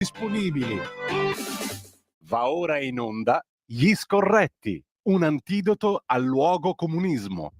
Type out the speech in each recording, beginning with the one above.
disponibili. Va ora in onda Gli Scorretti, un antidoto al luogo comunismo.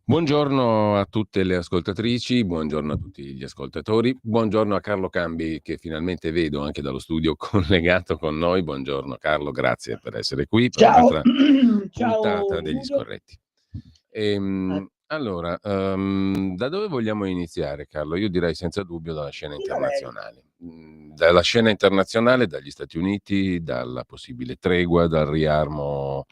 Buongiorno a tutte le ascoltatrici, buongiorno a tutti gli ascoltatori, buongiorno a Carlo Cambi che finalmente vedo anche dallo studio collegato con noi. Buongiorno Carlo, grazie per essere qui per un'altra puntata degli Scorretti. Allora, da dove vogliamo iniziare, Carlo? Io direi senza dubbio dalla scena internazionale. Dalla scena internazionale, dagli Stati Uniti, dalla possibile tregua, dal riarmo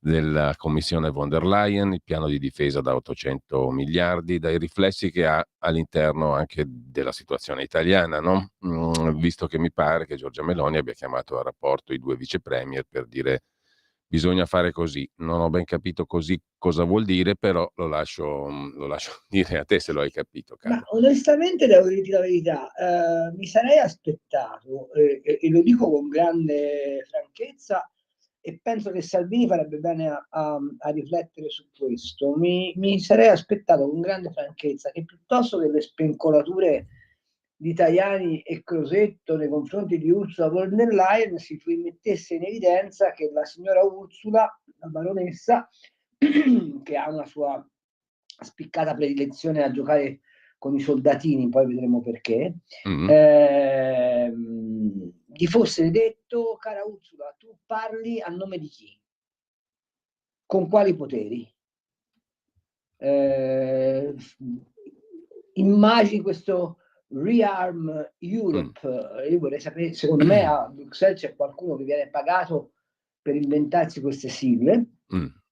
della Commissione von der Leyen, il piano di difesa da 800 miliardi, dai riflessi che ha all'interno anche della situazione italiana, no? Visto che mi pare che Giorgia Meloni abbia chiamato a rapporto i due vice premier per dire bisogna fare così. Non ho ben capito così cosa vuol dire, però lo lascio dire a te se lo hai capito, Carlo. Ma onestamente devo dirti la verità, mi sarei aspettato, e lo dico con grande franchezza, e penso che Salvini farebbe bene a riflettere su questo. Mi sarei aspettato con grande franchezza che piuttosto che le spencolature di Tajani e Crosetto nei confronti di Ursula von der Leyen si mettesse in evidenza che la signora Ursula, la baronessa, che ha una sua spiccata predilezione a giocare con i soldatini, poi vedremo perché, gli fosse detto: cara Ursula, tu parli a nome di chi? Con quali poteri? Immagini questo Rearm Europe. Io vorrei sapere, secondo me a Bruxelles c'è qualcuno che viene pagato per inventarsi queste sigle.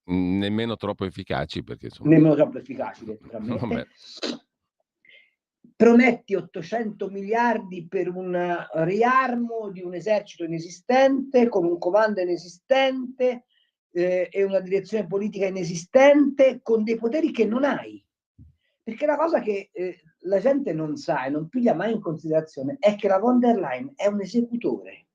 Nemmeno troppo efficaci, perché insomma... Nemmeno troppo efficaci, naturalmente. Prometti 800 miliardi per un riarmo di un esercito inesistente, con un comando inesistente e una direzione politica inesistente, con dei poteri che non hai. Perché la cosa che la gente non sa e non piglia mai in considerazione è che la von der Leyen è un esecutore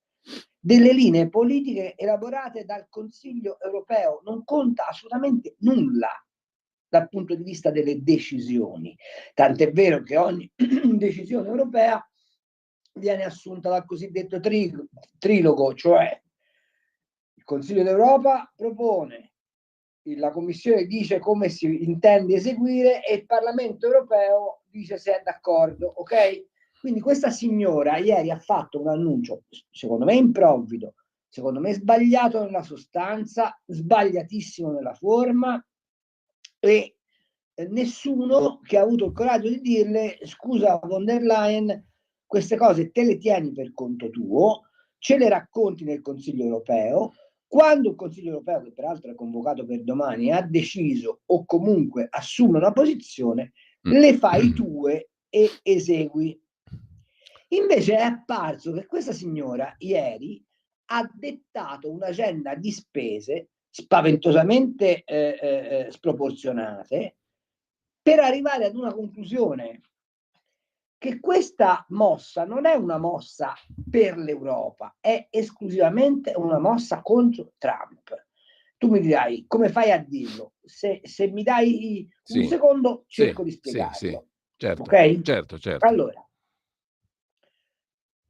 delle linee politiche elaborate dal Consiglio europeo, non conta assolutamente nulla dal punto di vista delle decisioni, tant'è vero che ogni decisione europea viene assunta dal cosiddetto trilogo, cioè il Consiglio d'Europa propone, la Commissione dice come si intende eseguire e il Parlamento europeo dice se è d'accordo, ok? Quindi questa signora ieri ha fatto un annuncio, secondo me improvvido, secondo me sbagliato nella sostanza, sbagliatissimo nella forma, e nessuno che ha avuto il coraggio di dirle: scusa von der Leyen, queste cose te le tieni per conto tuo, ce le racconti nel Consiglio europeo. Quando il Consiglio europeo, che peraltro è convocato per domani, ha deciso o comunque assume una posizione, le fai tue e esegui. Invece è apparso che questa signora ieri ha dettato un'agenda di spese spaventosamente sproporzionate per arrivare ad una conclusione, che questa mossa non è una mossa per l'Europa, è esclusivamente una mossa contro Trump. Tu mi dirai, come fai a dirlo? Se mi dai un secondo, cerco di spiegarlo. Sì, certo, okay? certo. Allora,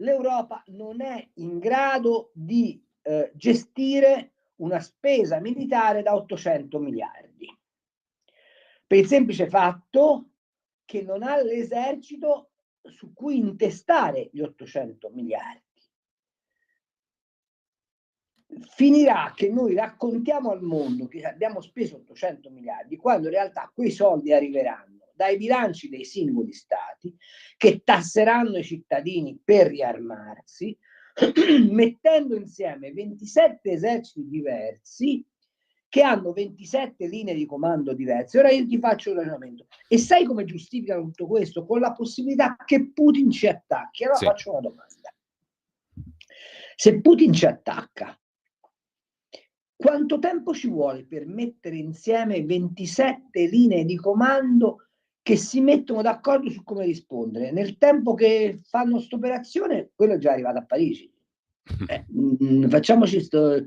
l'Europa non è in grado di gestire una spesa militare da 800 miliardi. Per il semplice fatto che non ha l'esercito su cui intestare gli 800 miliardi. Finirà che noi raccontiamo al mondo che abbiamo speso 800 miliardi, quando in realtà quei soldi arriveranno dai bilanci dei singoli stati, che tasseranno i cittadini per riarmarsi, mettendo insieme 27 eserciti diversi che hanno 27 linee di comando diverse. Ora io ti faccio un ragionamento. E sai come giustificano tutto questo? Con la possibilità che Putin ci attacchi. Allora faccio una domanda. Se Putin ci attacca, Quanto tempo ci vuole per mettere insieme 27 linee di comando che si mettono d'accordo su come rispondere? Nel tempo che fanno questa operazione, quello è già arrivato a Parigi. Facciamoci sto...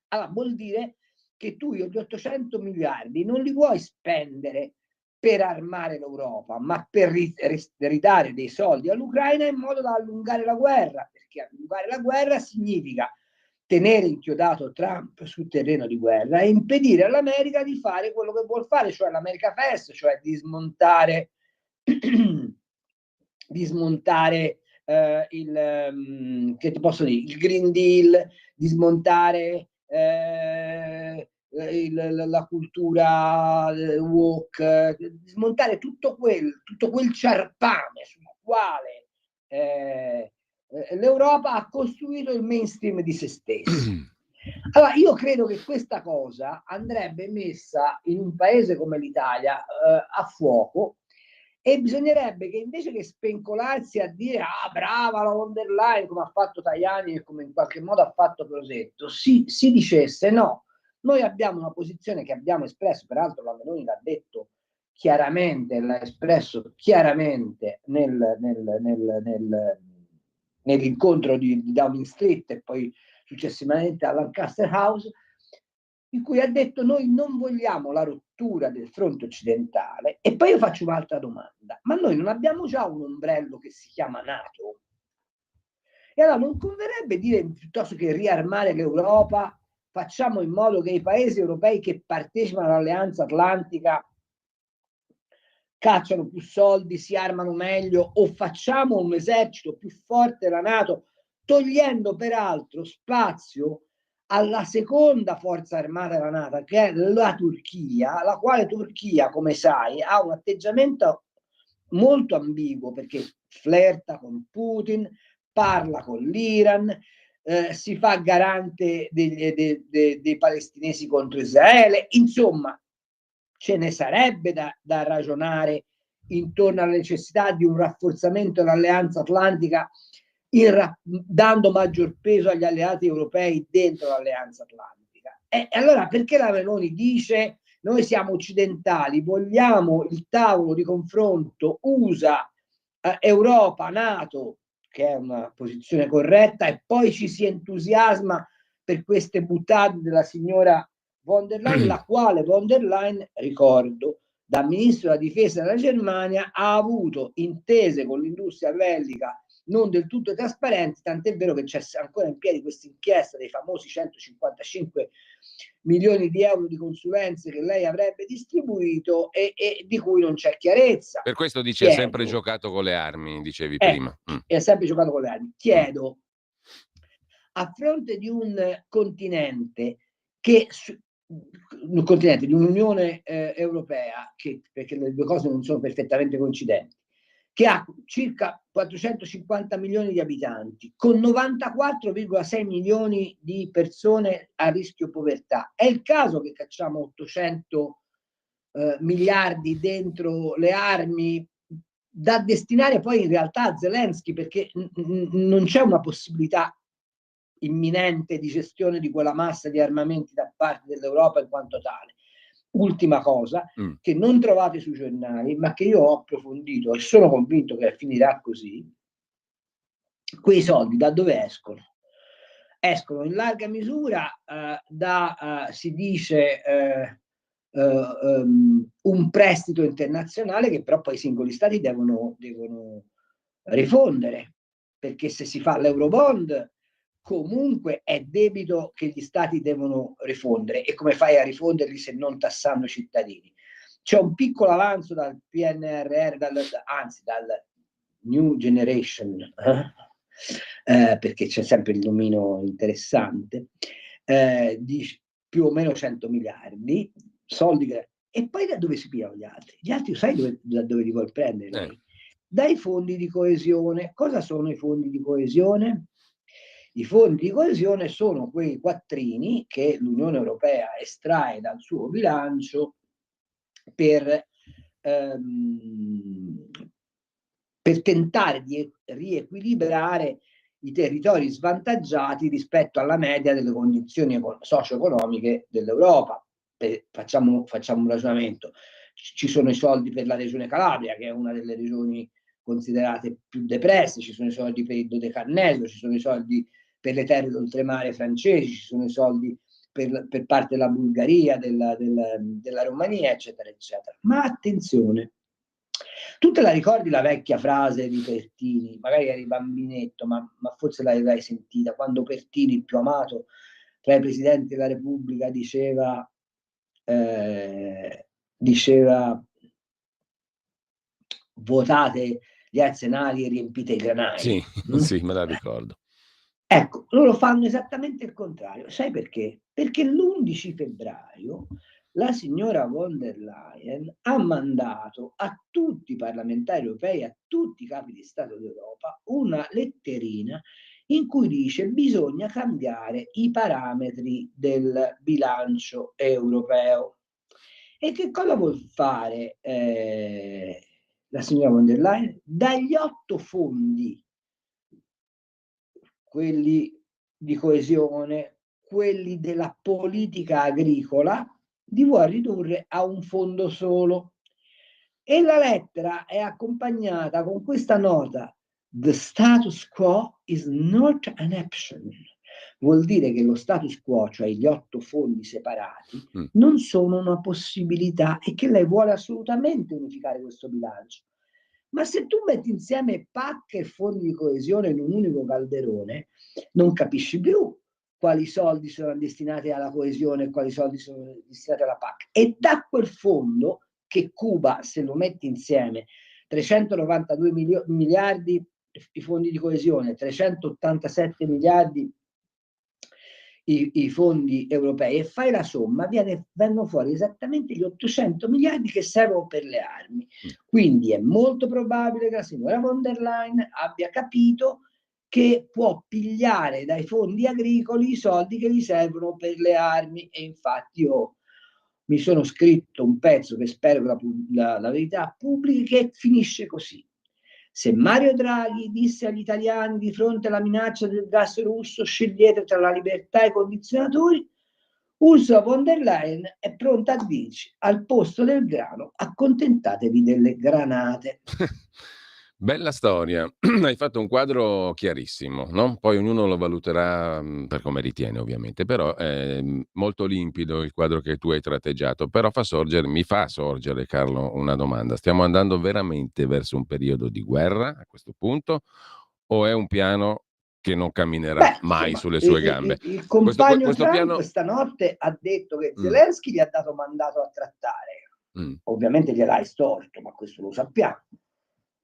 allora, vuol dire che tu gli 800 miliardi non li vuoi spendere per armare l'Europa, ma per ridare dei soldi all'Ucraina in modo da allungare la guerra, perché allungare la guerra significa tenere inchiodato Trump sul terreno di guerra e impedire all'America di fare quello che vuol fare, cioè l'America First, cioè di smontare che ti posso dire, il Green Deal, di smontare la cultura woke, di smontare tutto quel ciarpame sul quale l'Europa ha costruito il mainstream di se stessa. Allora, io credo che questa cosa andrebbe messa in un paese come l'Italia a fuoco, e bisognerebbe che invece che spencolarsi a dire brava la von der Leyen, come ha fatto Tajani e come in qualche modo ha fatto Crosetto, si dicesse no, noi abbiamo una posizione che abbiamo espresso, peraltro la Meloni l'ha detto chiaramente, l'ha espresso chiaramente nell'incontro di Downing Street e poi successivamente a Lancaster House, in cui ha detto noi non vogliamo la rottura del fronte occidentale. E poi io faccio un'altra domanda: ma noi non abbiamo già un ombrello che si chiama NATO? E allora non converrebbe dire, piuttosto che riarmare l'Europa, facciamo in modo che i paesi europei che partecipano all'Alleanza Atlantica cacciano più soldi, si armano meglio, o facciamo un esercito più forte della NATO, togliendo peraltro spazio alla seconda forza armata della NATO, che è la Turchia, la quale Turchia, come sai, ha un atteggiamento molto ambiguo, perché flirta con Putin, parla con l'Iran, si fa garante dei palestinesi contro Israele, insomma ce ne sarebbe da ragionare intorno alla necessità di un rafforzamento dell'Alleanza Atlantica, dando maggior peso agli alleati europei dentro l'Alleanza Atlantica. E allora perché la Meloni dice noi siamo occidentali, vogliamo il tavolo di confronto USA, Europa, NATO, che è una posizione corretta, e poi ci si entusiasma per queste buttate della signora von der Leyen, la quale von der Leyen, ricordo, da ministro della difesa della Germania, ha avuto intese con l'industria bellica non del tutto trasparenti, tant'è vero che c'è ancora in piedi questa inchiesta dei famosi 155 milioni di euro di consulenze che lei avrebbe distribuito e di cui non c'è chiarezza. Per questo dice ha sempre giocato con le armi, dicevi prima. E ha sempre giocato con le armi. Chiedo, a fronte di un continente di un'Unione Europea, perché le due cose non sono perfettamente coincidenti, che ha circa 450 milioni di abitanti, con 94,6 milioni di persone a rischio povertà. È il caso che cacciamo 800 miliardi dentro le armi da destinare poi in realtà a Zelensky, perché non c'è una possibilità imminente di gestione di quella massa di armamenti da parte dell'Europa in quanto tale. Ultima cosa che non trovate sui giornali, ma che io ho approfondito e sono convinto che finirà così: quei soldi da dove escono? Escono in larga misura si dice un prestito internazionale che però poi i singoli stati devono rifondere, perché se si fa l'Eurobond comunque è debito che gli stati devono rifondere, e come fai a rifonderli se non tassando i cittadini? C'è un piccolo avanzo dal PNRR, dal New Generation, perché c'è sempre il nomino interessante, di più o meno 100 miliardi, soldi che... E poi da dove si pigliano gli altri? Gli altri sai da dove li vuol prendere? Dai fondi di coesione. Cosa sono i fondi di coesione? I fondi di coesione sono quei quattrini che l'Unione Europea estrae dal suo bilancio per tentare di riequilibrare i territori svantaggiati rispetto alla media delle condizioni socio-economiche dell'Europa. Facciamo un ragionamento. Ci sono i soldi per la regione Calabria, che è una delle regioni considerate più depresse, ci sono i soldi per il Dodecanneso, ci sono i soldi per le terre d'oltremare francesi, ci sono i soldi per parte della Bulgaria, della Romania, eccetera, eccetera. Ma attenzione, tu te la ricordi la vecchia frase di Pertini? Magari eri bambinetto, ma forse l'avrai sentita, quando Pertini, il più amato tra i presidenti della Repubblica, diceva votate gli arsenali e riempite i granai. Sì, sì, me la ricordo. Ecco, loro fanno esattamente il contrario. Sai perché? Perché l'11 febbraio la signora von der Leyen ha mandato a tutti i parlamentari europei, a tutti i capi di Stato d'Europa, una letterina in cui dice bisogna cambiare i parametri del bilancio europeo. E che cosa vuol fare la signora von der Leyen? Dagli 8 fondi, quelli di coesione, quelli della politica agricola, li vuole ridurre a un fondo solo. E la lettera è accompagnata con questa nota: The status quo is not an option. Vuol dire che lo status quo, cioè gli 8 fondi separati, non sono una possibilità e che lei vuole assolutamente unificare questo bilancio. Ma se tu metti insieme PAC e fondi di coesione in un unico calderone, non capisci più quali soldi sono destinati alla coesione e quali soldi sono destinati alla PAC. E da quel fondo, che cuba, se lo metti insieme, 392 miliardi i fondi di coesione, 387 miliardi i fondi europei, e fai la somma, vengono fuori esattamente gli 800 miliardi che servono per le armi. Quindi è molto probabile che la signora von der Leyen abbia capito che può pigliare dai fondi agricoli i soldi che gli servono per le armi. E infatti io mi sono scritto un pezzo che spero che la verità pubblichi, che finisce così: se Mario Draghi disse agli italiani di fronte alla minaccia del gas russo scegliete tra la libertà e i condizionatori, Ursula von der Leyen è pronta a dirci al posto del grano accontentatevi delle granate. Bella storia, hai fatto un quadro chiarissimo, no? Poi ognuno lo valuterà per come ritiene, ovviamente, però è molto limpido il quadro che tu hai tratteggiato, però mi fa sorgere, Carlo, una domanda. Stiamo andando veramente verso un periodo di guerra a questo punto o è un piano che non camminerà mai sulle sue gambe? Il compagno questo Trump piano... stanotte ha detto che Zelensky gli ha dato mandato a trattare. Ovviamente gliel'ha estorto, ma questo lo sappiamo.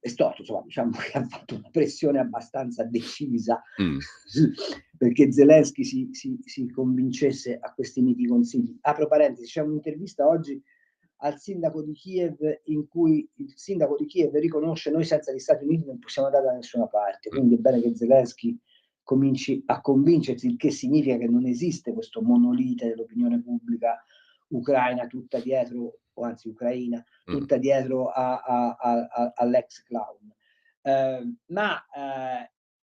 Estorto, insomma, diciamo che ha fatto una pressione abbastanza decisa perché Zelensky si convincesse a questi miti consigli. Apro parentesi, c'è un'intervista oggi al sindaco di Kiev in cui il sindaco di Kiev riconosce: noi senza gli Stati Uniti non possiamo andare da nessuna parte, quindi è bene che Zelensky cominci a convincersi, il che significa che non esiste questo monolite dell'opinione pubblica ucraina tutta dietro, o anzi ucraina tutta dietro all'ex clown.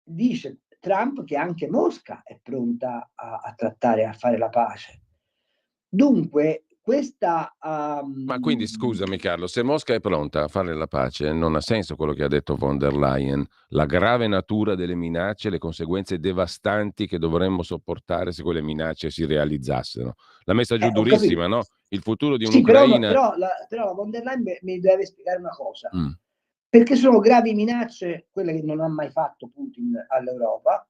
Dice Trump che anche Mosca è pronta a trattare, a fare la pace. Dunque questa... Ma quindi scusami Carlo, se Mosca è pronta a fare la pace, non ha senso quello che ha detto von der Leyen, la grave natura delle minacce, le conseguenze devastanti che dovremmo sopportare se quelle minacce si realizzassero. L'ha messa giù durissima, no? Il futuro di un'Ucraina... Però la von der Leyen mi deve spiegare una cosa, perché sono gravi minacce quelle che non ha mai fatto Putin all'Europa.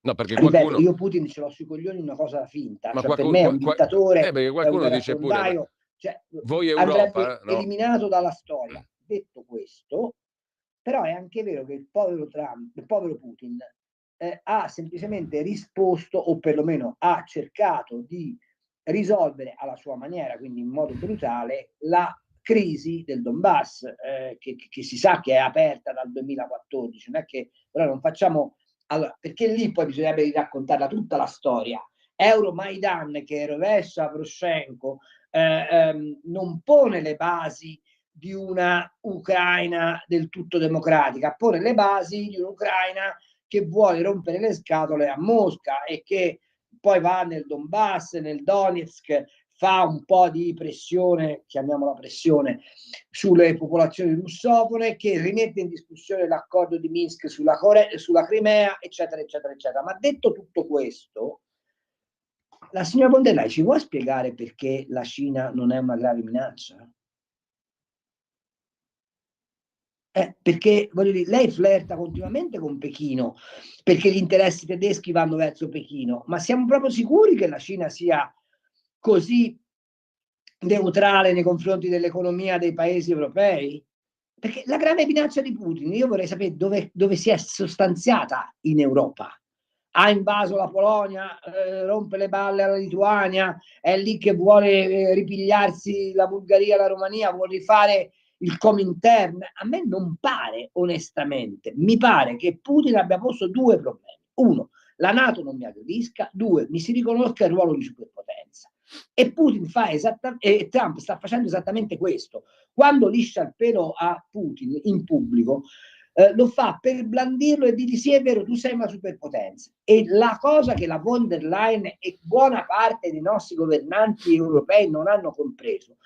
No, perché ripeto, io Putin ce l'ho sui coglioni una cosa finta, ma per me è un dittatore, perché qualcuno dice pure, cioè, voi Europa, andrebbe eliminato dalla storia. Detto questo, però è anche vero che il povero Putin ha semplicemente risposto, o perlomeno ha cercato di risolvere alla sua maniera, quindi in modo brutale, la crisi del Donbass, che si sa che è aperta dal 2014. Non è che però non facciamo... Allora, perché lì poi bisognerebbe raccontarla tutta la storia. Euromaidan, che rovescia Poroshenko, non pone le basi di una Ucraina del tutto democratica, pone le basi di un'Ucraina che vuole rompere le scatole a Mosca e che poi va nel Donbass, nel Donetsk, fa un po' di pressione, chiamiamola pressione, sulle popolazioni russofone, che rimette in discussione l'accordo di Minsk sulla Crimea, eccetera, eccetera, eccetera. Ma detto tutto questo, la signora von der Leyen ci può spiegare perché la Cina non è una grave minaccia? Perché voglio dire, lei flirta continuamente con Pechino, perché gli interessi tedeschi vanno verso Pechino, ma siamo proprio sicuri che la Cina sia così neutrale nei confronti dell'economia dei paesi europei? Perché la grave minaccia di Putin, io vorrei sapere dove si è sostanziata in Europa. Ha invaso la Polonia, rompe le balle alla Lituania, è lì che vuole ripigliarsi la Bulgaria, la Romania, vuole rifare il Comintern. A me non pare, onestamente, mi pare che Putin abbia posto due problemi. Uno, la NATO non mi aggredisca. Due, mi si riconosca il ruolo di superpotenza. E Putin e Trump sta facendo esattamente questo. Quando liscia il pelo a Putin in pubblico, lo fa per blandirlo e dirgli sì, è vero, tu sei una superpotenza. E la cosa che la von der Leyen e buona parte dei nostri governanti europei non hanno compreso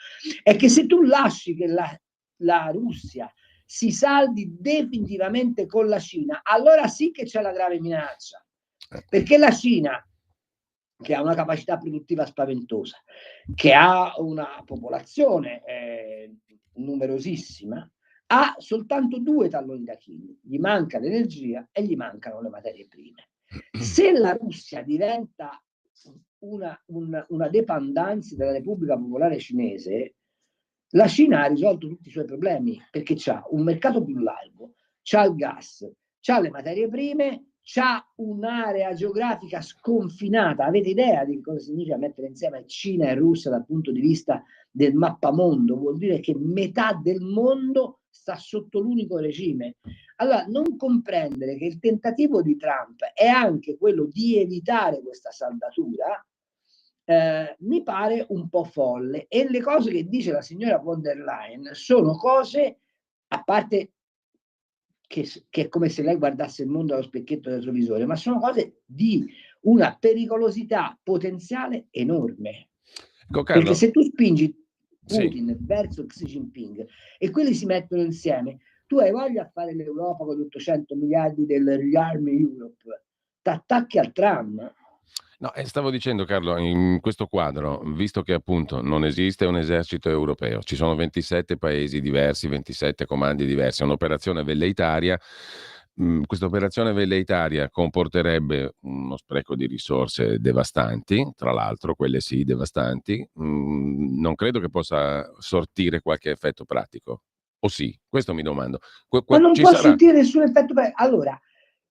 è che se tu lasci che la Russia si saldi definitivamente con la Cina, allora sì che c'è la grave minaccia, perché la Cina, che ha una capacità produttiva spaventosa, che ha una popolazione numerosissima, ha soltanto due talloni d'Achille: gli manca l'energia e gli mancano le materie prime. Se la Russia diventa una dependance dalla Repubblica Popolare Cinese, la Cina ha risolto tutti i suoi problemi, perché c'ha un mercato più largo, c'ha il gas, c'ha le materie prime, c'ha un'area geografica sconfinata. Avete idea di cosa significa mettere insieme Cina e Russia dal punto di vista del mappamondo? Vuol dire che metà del mondo sta sotto l'unico regime. Allora, non comprendere che il tentativo di Trump è anche quello di evitare questa saldatura mi pare un po' folle. E le cose che dice la signora von der Leyen sono cose, a parte che è come se lei guardasse il mondo allo specchietto del retrovisore, ma sono cose di una pericolosità potenziale enorme. Perché se tu spingi Putin verso Xi Jinping e quelli si mettono insieme, tu hai voglia a fare l'Europa con gli 800 miliardi del Rearm Europe, t'attacchi al tram. No, stavo dicendo, Carlo, in questo quadro, visto che appunto non esiste un esercito europeo, ci sono 27 paesi diversi, 27 comandi diversi, un'operazione velleitaria. Questa operazione velleitaria comporterebbe uno spreco di risorse devastanti, tra l'altro, quelle sì, devastanti. Non credo che possa sortire qualche effetto pratico. O sì? Questo mi domando. Ma non ci può sarà... sentire nessun effetto pratico. Allora,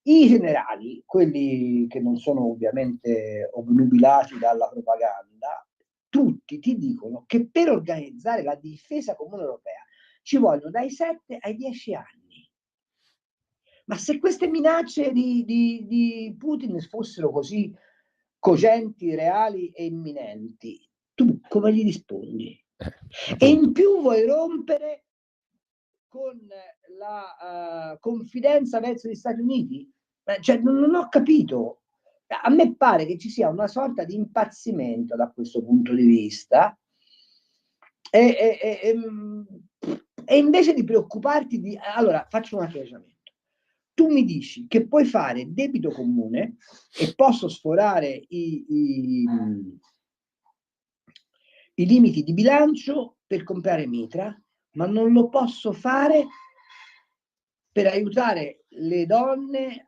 i generali, quelli che non sono ovviamente obnubilati dalla propaganda, tutti ti dicono che per organizzare la difesa comune europea ci vogliono dai 7 ai 10 anni. Ma se queste minacce di Putin fossero così cogenti, reali e imminenti, tu come gli rispondi? E in più vuoi rompere con la confidenza verso gli Stati Uniti? Cioè, non ho capito. A me pare che ci sia una sorta di impazzimento da questo punto di vista e invece di preoccuparti di... Allora, faccio un altro ragionamento. Tu mi dici che puoi fare debito comune e posso sforare i limiti di bilancio per comprare mitra, ma non lo posso fare per aiutare le donne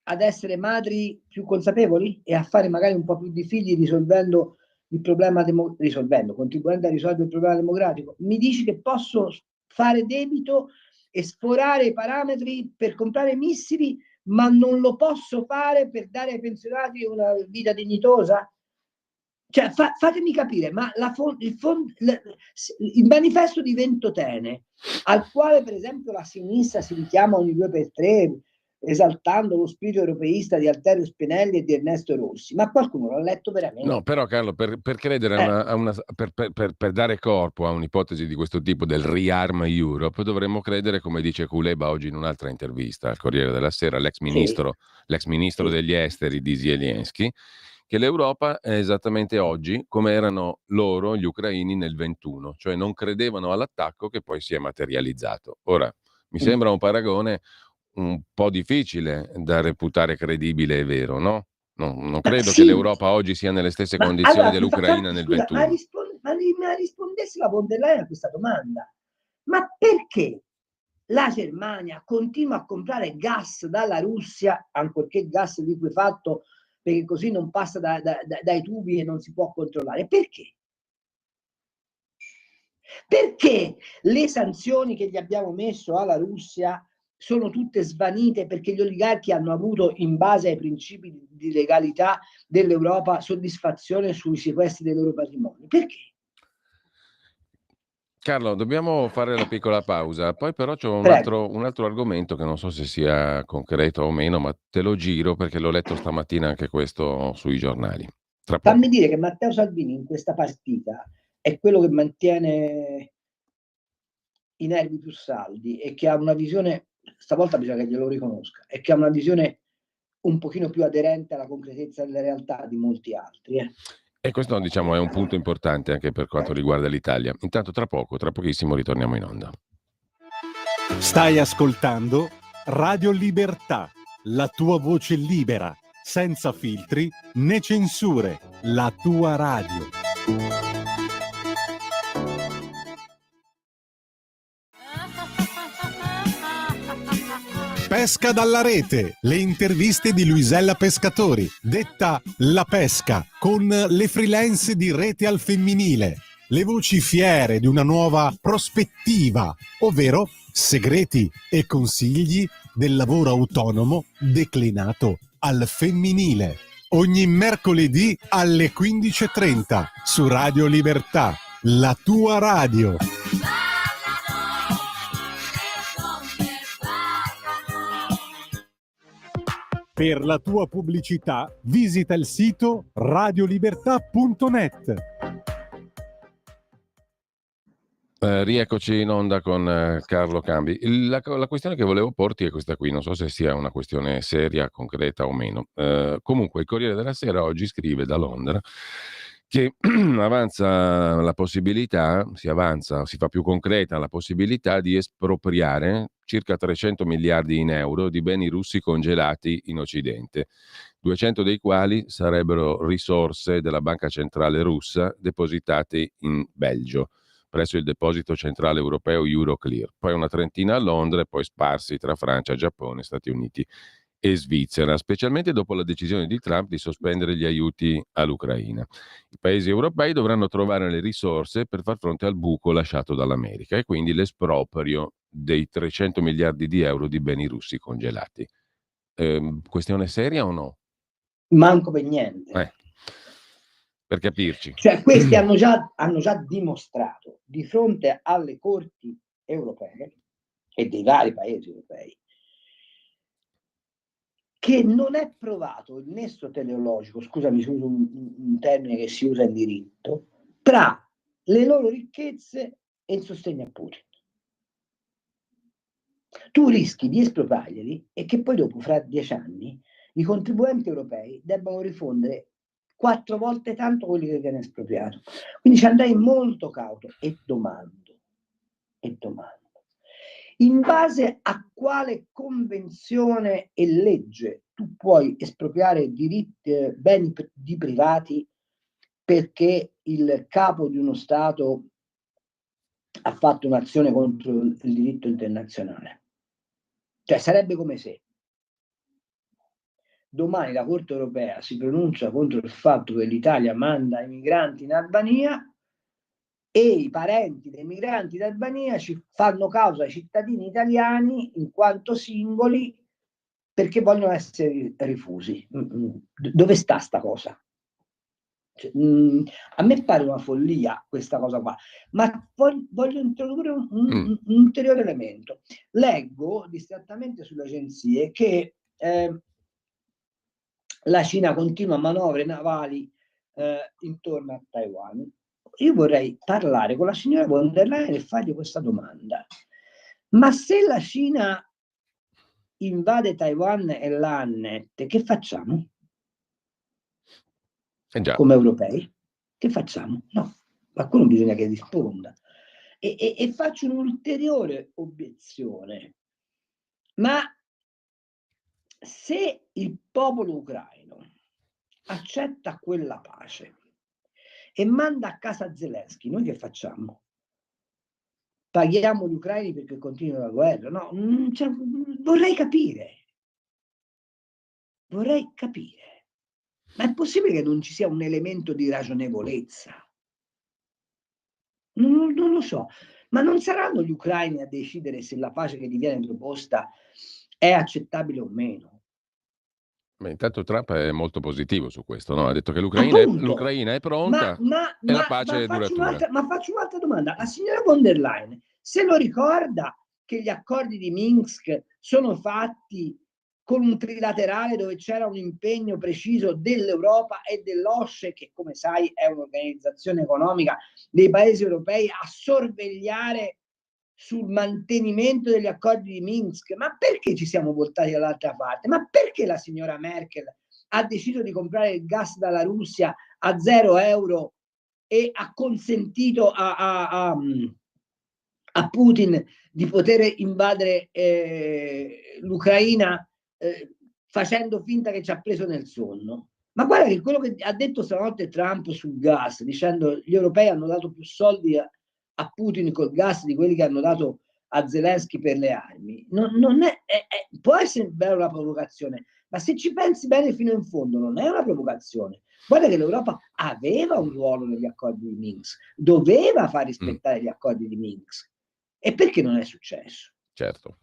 ad essere madri più consapevoli e a fare magari un po' più di figli, risolvendo il problema contribuendo a risolvere il problema demografico. Mi dici che posso fare debito e sforare i parametri per comprare missili, ma non lo posso fare per dare ai pensionati una vita dignitosa? Cioè, fatemi capire, ma il manifesto di Ventotene, al quale per esempio la sinistra si richiama ogni 2 per 3, esaltando lo spirito europeista di Alterio Spinelli e di Ernesto Rossi, ma qualcuno l'ha letto veramente? No, però Carlo, per credere per dare corpo a un'ipotesi di questo tipo del Rearm Europe, dovremmo credere, come dice Kuleba oggi in un'altra intervista al Corriere della Sera, l'ex ministro Sì. degli esteri di Zelensky, che l'Europa è esattamente oggi come erano loro, gli ucraini, nel 21, cioè non credevano all'attacco che poi si è materializzato. Ora, mi sembra un paragone un po' difficile da reputare credibile e vero, no? Non credo che Sì, l'Europa oggi sia nelle stesse ma condizioni allora dell'Ucraina nel scusa, 21. ma rispondesse la von der Leyen a questa domanda. Ma perché la Germania continua a comprare gas dalla Russia, ancorché gas liquefatto, perché così non passa dai tubi e non si può controllare? Perché? Perché le sanzioni che gli abbiamo messo alla Russia sono tutte svanite perché gli oligarchi hanno avuto, in base ai principi di legalità dell'Europa, soddisfazione sui sequestri dei loro patrimoni? Perché? Carlo, dobbiamo fare la piccola pausa, poi però c'è un Prego. altro argomento che non so se sia concreto o meno, ma te lo giro perché l'ho letto stamattina anche questo sui giornali. Tra Fammi poco. dire che Matteo Salvini in questa partita è quello che mantiene i nervi più saldi e che ha una visione, stavolta bisogna che glielo riconosca, e che ha una visione un pochino più aderente alla concretezza della realtà di molti altri. E questo, diciamo, è un punto importante anche per quanto riguarda l'Italia. Intanto tra pochissimo ritorniamo in onda. Stai ascoltando Radio Libertà, la tua voce libera, senza filtri né censure, la tua radio. Pesca dalla rete, le interviste di Luisella Pescatori, detta La Pesca, con le freelance di Rete al Femminile, le voci fiere di una nuova prospettiva, ovvero segreti e consigli del lavoro autonomo declinato al femminile. Ogni mercoledì alle 15:30 su Radio Libertà, la tua radio. Per la tua pubblicità visita il sito radiolibertà.net. Rieccoci in onda con Carlo Cambi. La questione che volevo porti è questa qui, non so se sia una questione seria, concreta o meno. Comunque il Corriere della Sera oggi scrive da Londra che si fa più concreta la possibilità di espropriare circa 300 miliardi in euro di beni russi congelati in Occidente, 200 dei quali sarebbero risorse della Banca Centrale Russa depositate in Belgio presso il deposito centrale europeo Euroclear, poi una trentina a Londra e poi sparsi tra Francia, Giappone, Stati Uniti e Svizzera, specialmente dopo la decisione di Trump di sospendere gli aiuti all'Ucraina. I paesi europei dovranno trovare le risorse per far fronte al buco lasciato dall'America e quindi l'esproprio dei 300 miliardi di euro di beni russi congelati. Questione seria o no? Manco per niente. Per capirci. Cioè, questi hanno già dimostrato di fronte alle corti europee e dei vari paesi europei che non è provato il nesso teleologico, scusami se uso un termine che si usa in diritto, tra le loro ricchezze e il sostegno a Putin. Tu rischi di espropriarli e che poi dopo, fra 10 anni, i contribuenti europei debbano rifondere 4 volte tanto quelli che viene espropriato. Quindi ci andrei molto cauto e domando, in base a quale convenzione e legge tu puoi espropriare beni di privati perché il capo di uno Stato ha fatto un'azione contro il diritto internazionale? Cioè sarebbe come se domani la Corte europea si pronuncia contro il fatto che l'Italia manda i migranti in Albania e i parenti dei migranti d'Albania ci fanno causa ai cittadini italiani in quanto singoli perché vogliono essere rifusi. Dove sta sta cosa? Cioè, a me pare una follia questa cosa qua, ma voglio introdurre un ulteriore elemento. Leggo distrattamente sulle agenzie che la Cina continua manovre navali intorno a Taiwan. Io vorrei parlare con la signora von der Leyen e fargli questa domanda. Ma se la Cina invade Taiwan e l'Annet, che facciamo? Come europei? Che facciamo? No, qualcuno bisogna che risponda. E faccio un'ulteriore obiezione. Ma se il popolo ucraino accetta quella pace e manda a casa Zelensky, noi che facciamo? Paghiamo gli ucraini perché continuano la guerra? No, cioè, vorrei capire. Ma è possibile che non ci sia un elemento di ragionevolezza? Non lo so, ma non saranno gli ucraini a decidere se la pace che gli viene proposta è accettabile o meno? Ma intanto Trump è molto positivo su questo, no? Ha detto che l'Ucraina è pronta e la pace è duratura. Ma faccio un'altra domanda. La signora von der Leyen se lo ricorda che gli accordi di Minsk sono fatti con un trilaterale dove c'era un impegno preciso dell'Europa e dell'OSCE, che come sai è un'organizzazione economica dei paesi europei, a sorvegliare sul mantenimento degli accordi di Minsk? Ma perché ci siamo voltati dall'altra parte? Ma perché la signora Merkel ha deciso di comprare il gas dalla Russia a 0 euro e ha consentito a Putin di poter invadere l'Ucraina facendo finta che ci ha preso nel sonno? Ma guarda che quello che ha detto stanotte Trump sul gas, dicendo gli europei hanno dato più soldi a Putin col gas di quelli che hanno dato a Zelensky per le armi, non è, può essere bella una provocazione, ma se ci pensi bene fino in fondo non è una provocazione. Guarda che l'Europa aveva un ruolo negli accordi di Minsk, doveva far rispettare gli accordi di Minsk. E perché non è successo? Certo.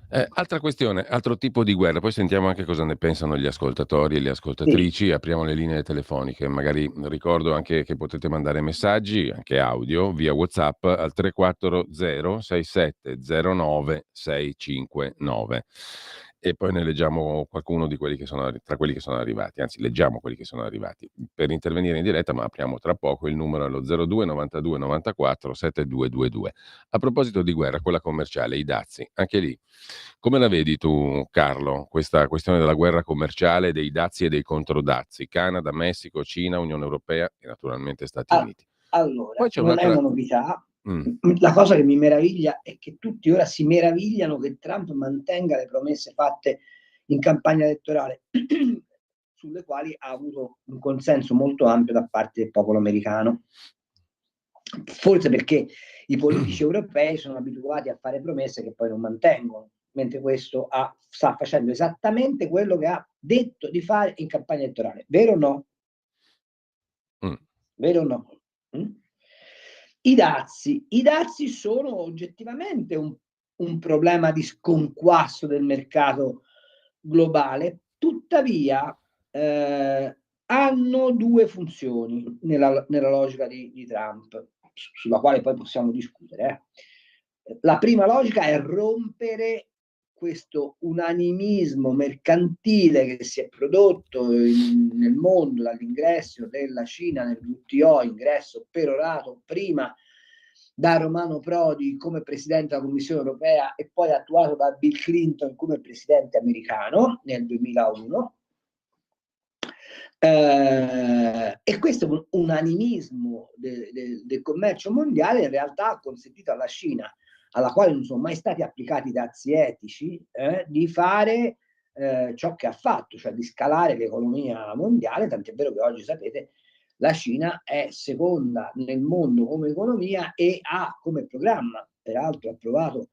Altra questione, altro tipo di guerra, poi sentiamo anche cosa ne pensano gli ascoltatori e le ascoltatrici, sì. Apriamo le linee telefoniche, magari ricordo anche che potete mandare messaggi, anche audio, via WhatsApp al 340 6709 659 e poi ne leggiamo qualcuno di quelli che sono tra quelli che sono arrivati, anzi leggiamo quelli che sono arrivati. Per intervenire in diretta, ma apriamo tra poco, il numero è lo 02 92 94 7222. A proposito di guerra, quella commerciale, i dazi, anche lì, come la vedi tu, Carlo, questa questione della guerra commerciale, dei dazi e dei controdazi, Canada, Messico, Cina, Unione Europea e naturalmente Stati Uniti? Allora, poi c'è non è una novità. La cosa che mi meraviglia è che tutti ora si meravigliano che Trump mantenga le promesse fatte in campagna elettorale, sulle quali ha avuto un consenso molto ampio da parte del popolo americano. Forse perché i politici europei sono abituati a fare promesse che poi non mantengono, mentre questo sta facendo esattamente quello che ha detto di fare in campagna elettorale. Vero o no? Vero o no? I dazi sono oggettivamente un problema di sconquasso del mercato globale, tuttavia hanno due funzioni nella logica di Trump, sulla quale poi possiamo discutere. La prima logica è rompere questo unanimismo mercantile che si è prodotto nel mondo dall'ingresso della Cina nel WTO, ingresso perorato prima da Romano Prodi come presidente della Commissione europea e poi attuato da Bill Clinton come presidente americano nel 2001. E questo unanimismo del commercio mondiale in realtà ha consentito alla Cina, alla quale non sono mai stati applicati dazi etici, di fare ciò che ha fatto, cioè di scalare l'economia mondiale, tant'è vero che oggi sapete la Cina è seconda nel mondo come economia e ha come programma, peraltro approvato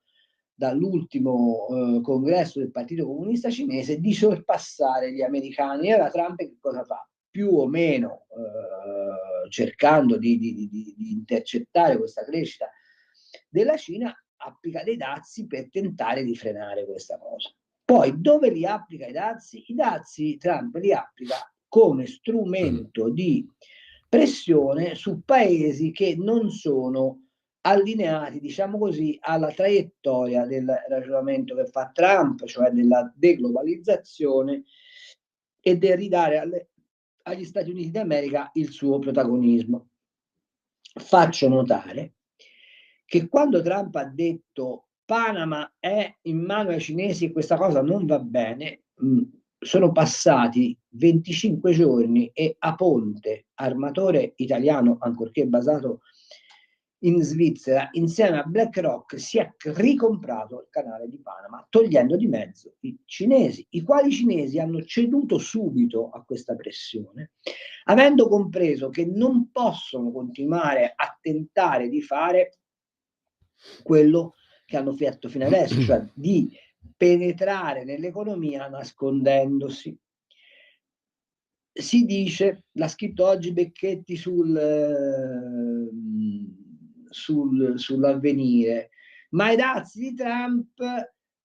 dall'ultimo congresso del Partito Comunista Cinese, di sorpassare gli americani. E ora Trump che cosa fa? Più o meno cercando di intercettare questa crescita della Cina, applica dei dazi per tentare di frenare questa cosa. Poi dove li applica i dazi? I dazi Trump li applica come strumento di pressione su paesi che non sono allineati, diciamo così, alla traiettoria del ragionamento che fa Trump, cioè della deglobalizzazione e del ridare agli Stati Uniti d'America il suo protagonismo. Faccio notare che quando Trump ha detto Panama è in mano ai cinesi e questa cosa non va bene, sono passati 25 giorni e Aponte, armatore italiano ancorché basato in Svizzera, insieme a BlackRock si è ricomprato il canale di Panama, togliendo di mezzo i cinesi, i quali cinesi hanno ceduto subito a questa pressione, avendo compreso che non possono continuare a tentare di fare quello che hanno fatto fino adesso, cioè di penetrare nell'economia nascondendosi. Si dice, l'ha scritto oggi Becchetti sull'Avvenire, ma i dazi di Trump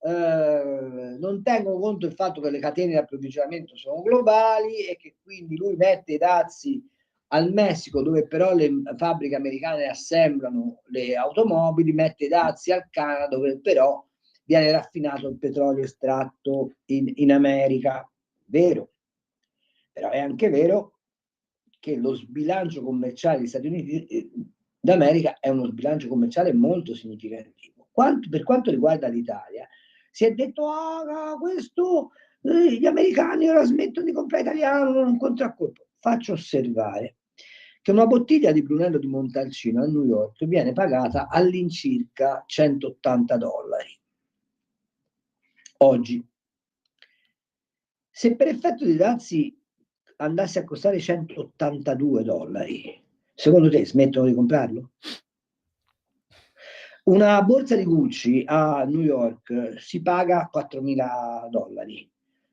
non tengono conto del fatto che le catene di approvvigionamento sono globali e che quindi lui mette i dazi al Messico, dove però le fabbriche americane assemblano le automobili, mette i dazi al Canada, dove però viene raffinato il petrolio estratto in America. Vero, però è anche vero che lo sbilancio commerciale degli Stati Uniti d'America è uno sbilancio commerciale molto significativo. Per quanto riguarda l'Italia, si è detto questo gli americani ora smettono di comprare italiano, non contraccolpo. Faccio osservare che una bottiglia di Brunello di Montalcino a New York viene pagata all'incirca $180 oggi. Se per effetto dei dazi andasse a costare $182, secondo te smettono di comprarlo? Una borsa di Gucci a New York si paga $4.000.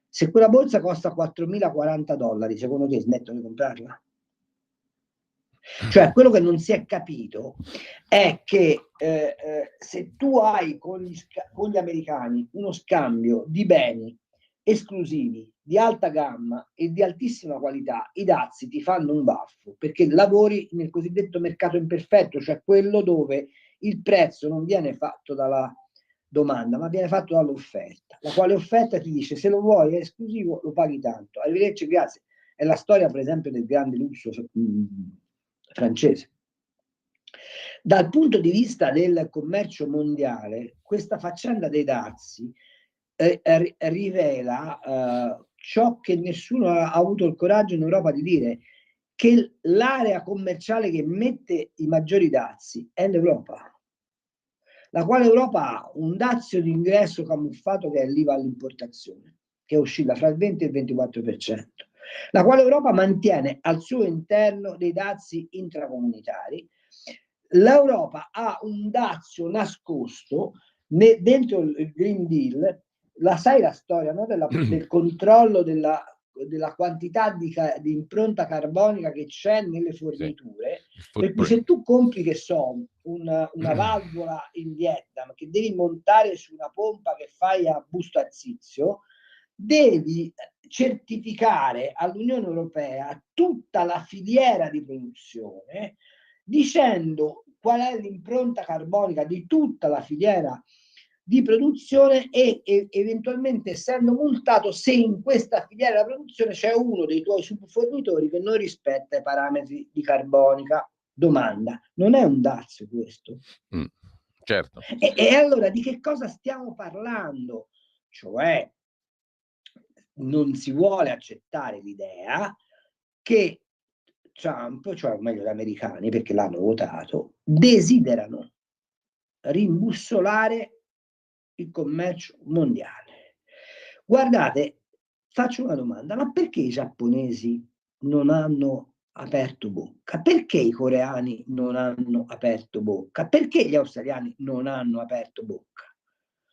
Se quella borsa costa $4.040, secondo te smettono di comprarla? Cioè, quello che non si è capito è che se tu hai con gli americani uno scambio di beni esclusivi, di alta gamma e di altissima qualità, i dazi ti fanno un baffo, perché lavori nel cosiddetto mercato imperfetto, cioè quello dove il prezzo non viene fatto dalla domanda, ma viene fatto dall'offerta, la quale offerta ti dice se lo vuoi è esclusivo lo paghi tanto. Arrivederci, grazie. È la storia, per esempio, del grande lusso francese. Dal punto di vista del commercio mondiale, questa faccenda dei dazi rivela ciò che nessuno ha avuto il coraggio in Europa di dire, che l'area commerciale che mette i maggiori dazi è l'Europa, la quale Europa ha un dazio di ingresso camuffato che è l'IVA all'importazione, che oscilla fra il 20 e il 24%, la quale Europa mantiene al suo interno dei dazi intracomunitari. L'Europa ha un dazio nascosto dentro il Green Deal, sai la storia, no? del controllo della quantità di impronta carbonica che c'è nelle forniture, sì. Per cui se tu compri, che so, una valvola in Vietnam che devi montare su una pompa che fai a Busto Arsizio, devi certificare all'Unione Europea tutta la filiera di produzione, dicendo qual è l'impronta carbonica di tutta la filiera di produzione e eventualmente essendo multato se in questa filiera di produzione c'è uno dei tuoi subfornitori che non rispetta i parametri di carbonica. Domanda, non è un dazio questo? Certo. E allora di che cosa stiamo parlando? Cioè non si vuole accettare l'idea che Trump, cioè meglio gli americani perché l'hanno votato, desiderano rimbussolare il commercio mondiale. Guardate, faccio una domanda, ma perché i giapponesi non hanno aperto bocca? Perché i coreani non hanno aperto bocca? Perché gli australiani non hanno aperto bocca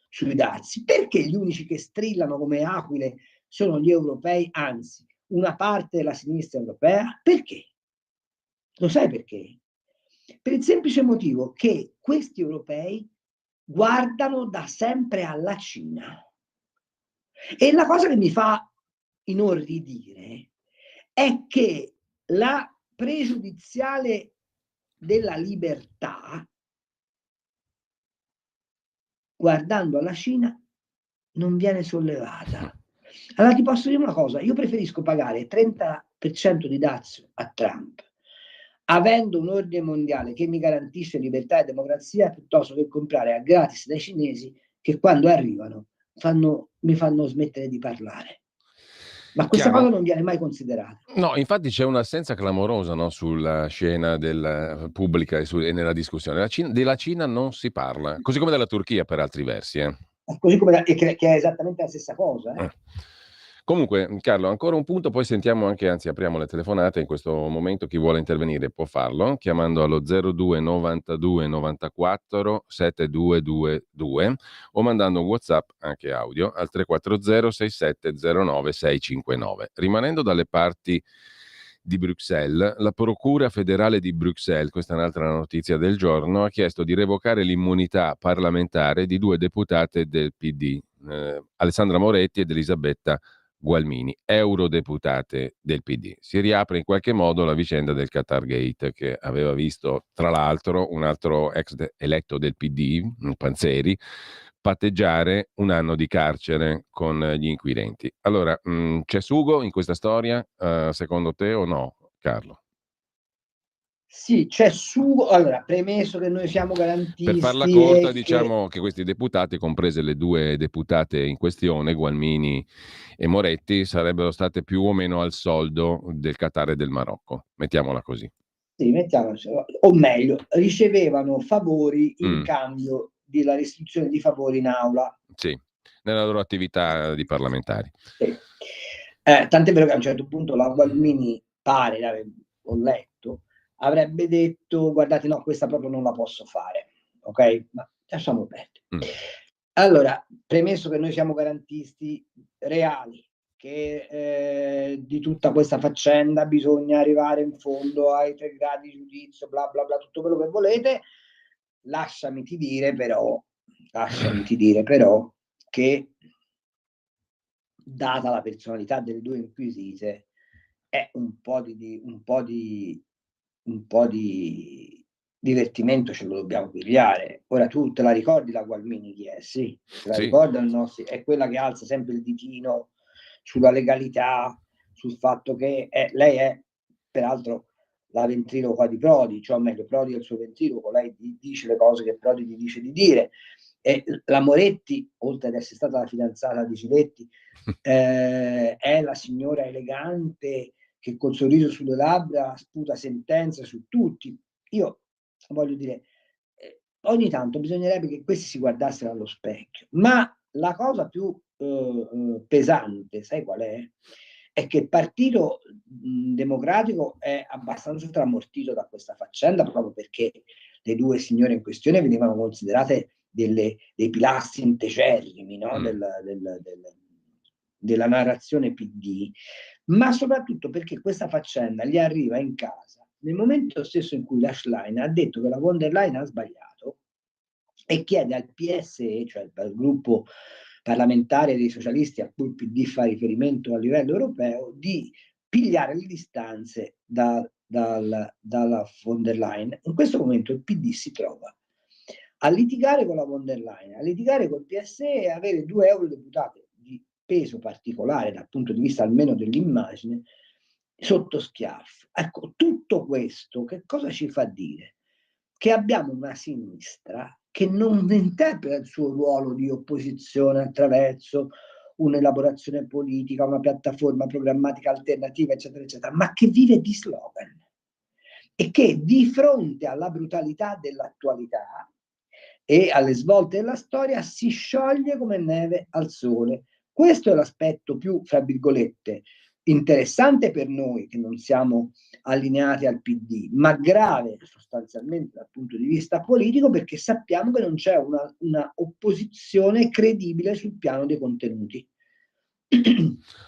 sui dazi? Perché gli unici che strillano come aquile sono gli europei, anzi, una parte della sinistra europea? Perché? Lo sai perché? Per il semplice motivo che questi europei guardano da sempre alla Cina. E la cosa che mi fa inorridire è che la pregiudiziale della libertà, guardando alla Cina, non viene sollevata. Allora ti posso dire una cosa, io preferisco pagare 30% di dazio a Trump, avendo un ordine mondiale che mi garantisce libertà e democrazia, piuttosto che comprare a gratis dai cinesi che quando arrivano mi fanno smettere di parlare. Ma questa Chiaro? cosa non viene mai considerata. No, infatti c'è un'assenza clamorosa, no, sulla scena pubblica e nella discussione. Della Cina non si parla, così come della Turchia per altri versi. Così come che è esattamente la stessa cosa. Comunque, Carlo, ancora un punto, poi sentiamo anche, anzi apriamo le telefonate in questo momento, chi vuole intervenire può farlo, chiamando allo 02 92 94 7222 o mandando un WhatsApp, anche audio, al 340 6709 659. Rimanendo dalle parti di Bruxelles, la Procura federale di Bruxelles, questa è un'altra notizia del giorno, ha chiesto di revocare l'immunità parlamentare di 2 deputate del PD, Alessandra Moretti ed Elisabetta Gualmini, eurodeputate del PD. Si riapre in qualche modo la vicenda del Qatargate, che aveva visto, tra l'altro, un altro ex eletto del PD, Panzeri, patteggiare 1 anno di carcere con gli inquirenti. Allora, c'è sugo in questa storia, secondo te o no, Carlo? Sì, c'è sugo. Allora, premesso che noi siamo garantisti. Per farla corta, diciamo che questi deputati, comprese le 2 deputate in questione, Gualmini e Moretti, sarebbero state più o meno al soldo del Qatar e del Marocco. Mettiamola così. Sì, mettiamoci, o meglio, ricevevano favori in cambio della restrizione di favori in aula. Sì, nella loro attività di parlamentari. Sì. Tant'è vero che a un certo punto la Gualmini, pare, ho letto, avrebbe detto: guardate, no, questa proprio non la posso fare, ok? Ma lasciamo perdere. Allora, premesso che noi siamo garantisti reali, che di tutta questa faccenda bisogna arrivare in fondo ai 3 gradi di giudizio, bla bla bla, tutto quello che volete, lasciami dire però che, data la personalità delle 2 inquisite, è un po' di divertimento ce lo dobbiamo pigliare. Ora tu te la ricordi la Gualmini chi è? Sì, te la ricordano? No? Sì. È quella che alza sempre il ditino sulla legalità, sul fatto che lei è peraltro la ventriloqua di Prodi, cioè meglio Prodi è il suo ventriloquo, lei dice le cose che Prodi gli dice di dire. E la Moretti, oltre ad essere stata la fidanzata di Giletti, è la signora elegante che col sorriso sulle labbra sputa sentenze su tutti. Io voglio dire, ogni tanto bisognerebbe che questi si guardassero allo specchio, ma la cosa più pesante, sai qual è? È che il Partito Democratico è abbastanza tramortito da questa faccenda, proprio perché le 2 signore in questione venivano considerate dei pilastri integerrimi, no? Della narrazione PD, ma soprattutto perché questa faccenda gli arriva in casa nel momento stesso in cui la Schlein ha detto che la von der Leyen ha sbagliato e chiede al PSE, cioè al gruppo parlamentare dei socialisti a cui il PD fa riferimento a livello europeo, di pigliare le distanze dalla von der Leyen. In questo momento il PD si trova a litigare con la von der Leyen, a litigare col PSE e avere 2 eurodeputate di peso particolare dal punto di vista almeno dell'immagine sotto schiaffo. Ecco, tutto questo che cosa ci fa dire? Che abbiamo una sinistra che non interpreta il suo ruolo di opposizione attraverso un'elaborazione politica, una piattaforma programmatica alternativa, eccetera, eccetera, ma che vive di slogan e che di fronte alla brutalità dell'attualità e alle svolte della storia si scioglie come neve al sole. Questo è l'aspetto più, fra virgolette, interessante per noi che non siamo allineati al PD, ma grave sostanzialmente dal punto di vista politico, perché sappiamo che non c'è una opposizione credibile sul piano dei contenuti.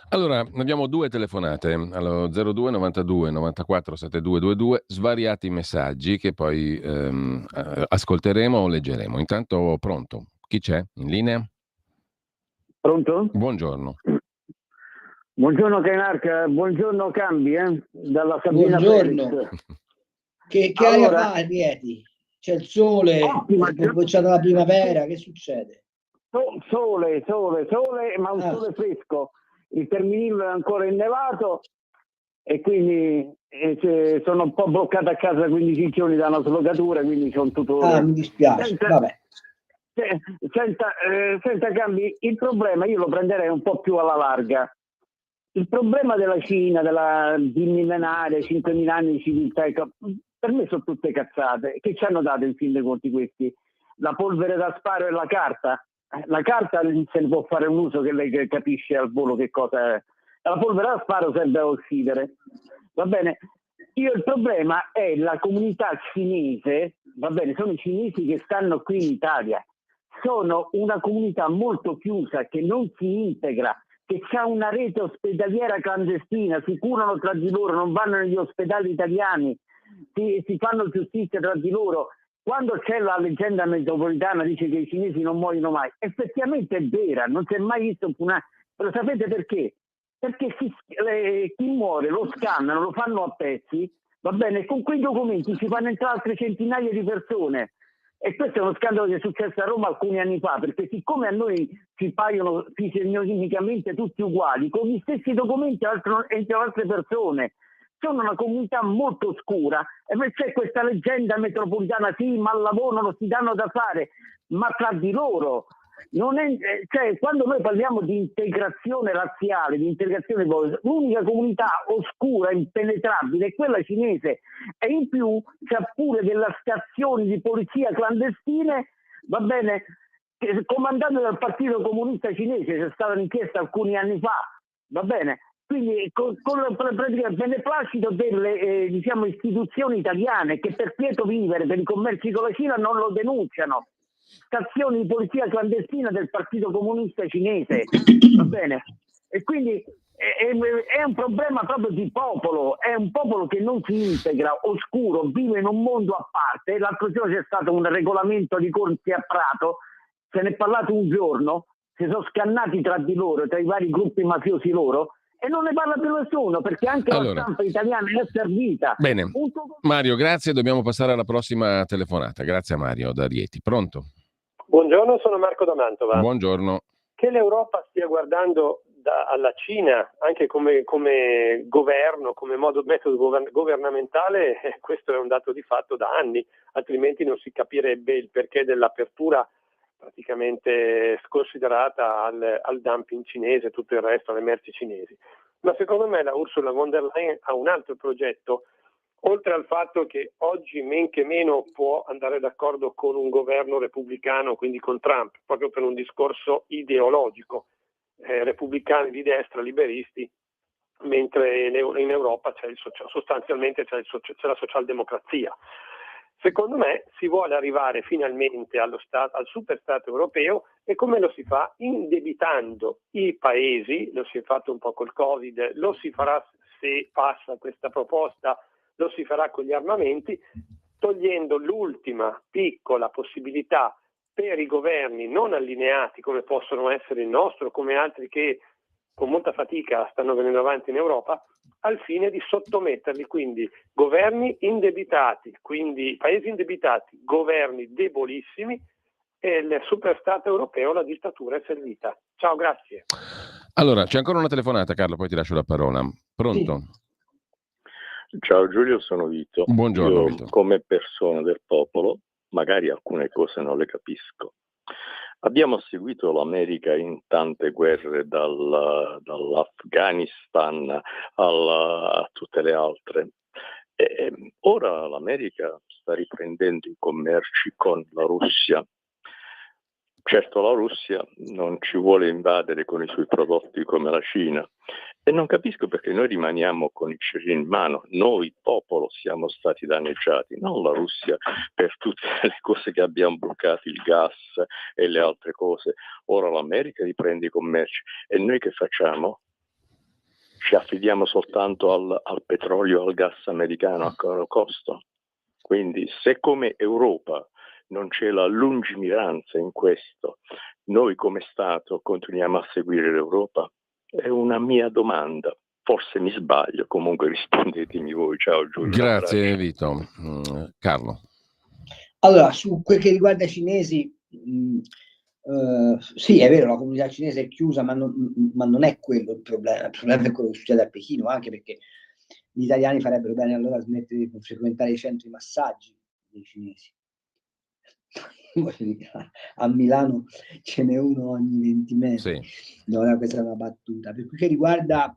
Allora, abbiamo 2 telefonate allo 02 92 94 7222, svariati messaggi che poi ascolteremo o leggeremo. Intanto pronto? Chi c'è in linea? Pronto? Buongiorno. Buongiorno Cainarca, buongiorno Cambi, dalla Sabina Buongiorno. Felix. Che aria fa a Rieti? C'è il sole, Ottima, è cominciata la primavera, che succede? Sole, ma un sole fresco. Il Terminillo è ancora innevato e quindi sono un po' bloccato a casa 15 giorni da una slogatura, quindi sono tutto... Ah, mi dispiace, vabbè. Senta Cambi, il problema io lo prenderei un po' più alla larga. Il problema della Cina, di millenaria, 5.000 anni di civiltà, per me sono tutte cazzate. Che ci hanno dato in fin dei conti questi? La polvere da sparo e la carta? La carta se ne può fare un uso che lei capisce al volo che cosa è. La polvere da sparo serve a uccidere. Va bene? Il problema è la comunità cinese, va bene, sono i cinesi che stanno qui in Italia. Sono una comunità molto chiusa che non si integra, che ha una rete ospedaliera clandestina, si curano tra di loro, non vanno negli ospedali italiani, si fanno giustizia tra di loro. Quando c'è la leggenda metropolitana dice che i cinesi non muoiono mai, effettivamente è vera, non si è mai visto una... Lo sapete perché? Perché chi muore lo scannano, lo fanno a pezzi, va bene, e con quei documenti ci fanno entrare altre centinaia di persone. E questo è uno scandalo che è successo a Roma alcuni anni fa, perché siccome a noi ci paiono fisionomicamente tutti uguali, con gli stessi documenti entrano altre persone. Sono una comunità molto oscura e poi c'è questa leggenda metropolitana, sì, ma al lavoro non si danno da fare, ma tra di loro. Quando noi parliamo di integrazione razziale, di integrazione, l'unica comunità oscura, impenetrabile, è quella cinese, e in più c'è pure delle stazioni di polizia clandestine, va bene, comandate dal Partito Comunista Cinese, c'è stata un'inchiesta alcuni anni fa, va bene, quindi con il beneplacito delle istituzioni italiane che per quieto vivere, per i commerci con la Cina non lo denunciano. Stazioni di polizia clandestina del Partito Comunista Cinese, va bene? E quindi è un problema proprio di popolo, è un popolo che non si integra, oscuro, vive in un mondo a parte. L'altro giorno c'è stato un regolamento di corsi a Prato, se ne è parlato un giorno, si sono scannati tra di loro, tra i vari gruppi mafiosi loro, e non ne parla più nessuno, perché anche la stampa italiana è servita. Bene, Mario, grazie, dobbiamo passare alla prossima telefonata. Grazie a Mario da Rieti. Pronto? Buongiorno, sono Marco da Mantova. Buongiorno. Che l'Europa stia guardando alla Cina anche come governo, come metodo governamentale, questo è un dato di fatto da anni, altrimenti non si capirebbe il perché dell'apertura praticamente sconsiderata al dumping cinese, tutto il resto, alle merci cinesi. Ma secondo me la Ursula von der Leyen ha un altro progetto, oltre al fatto che oggi men che meno può andare d'accordo con un governo repubblicano, quindi con Trump, proprio per un discorso ideologico, repubblicani di destra, liberisti, mentre in Europa sostanzialmente c'è la socialdemocrazia. Secondo me si vuole arrivare finalmente al superstato europeo, e come lo si fa? Indebitando i paesi, lo si è fatto un po' col Covid, lo si farà se passa questa proposta, lo si farà con gli armamenti, togliendo l'ultima piccola possibilità per i governi non allineati come possono essere il nostro, come altri che con molta fatica stanno venendo avanti in Europa, al fine di sottometterli, quindi governi indebitati, quindi paesi indebitati, governi debolissimi, e il superstato europeo, la dittatura è servita. Ciao, grazie. Allora, c'è ancora una telefonata, Carlo, poi ti lascio la parola. Pronto? Sì. Ciao Giulio, sono Vito. Buongiorno, Io, Vito. come persona del popolo, magari alcune cose non le capisco. Abbiamo seguito l'America in tante guerre, dall'Afghanistan a tutte le altre. E ora l'America sta riprendendo i commerci con la Russia. Certo, la Russia non ci vuole invadere con i suoi prodotti come la Cina, e non capisco perché noi rimaniamo con il cerino in mano. Noi, popolo, siamo stati danneggiati, non la Russia, per tutte le cose che abbiamo bloccato, il gas e le altre cose. Ora l'America riprende i commerci e noi che facciamo? Ci affidiamo soltanto al petrolio, al gas americano a caro costo. Quindi se come Europa non c'è la lungimiranza in questo, noi come Stato continuiamo a seguire l'Europa, è una mia domanda. Forse mi sbaglio, comunque rispondetemi voi. Ciao Giulio. Grazie Vito. Carlo. Allora, su quel che riguarda i cinesi, sì, è vero, la comunità cinese è chiusa, ma non è quello il problema. Il problema è quello che succede a Pechino, anche perché gli italiani farebbero bene allora a smettere di frequentare i centri massaggi dei cinesi. A Milano ce n'è uno ogni 20 metri. Sì. No, questa è una battuta. Per cui che riguarda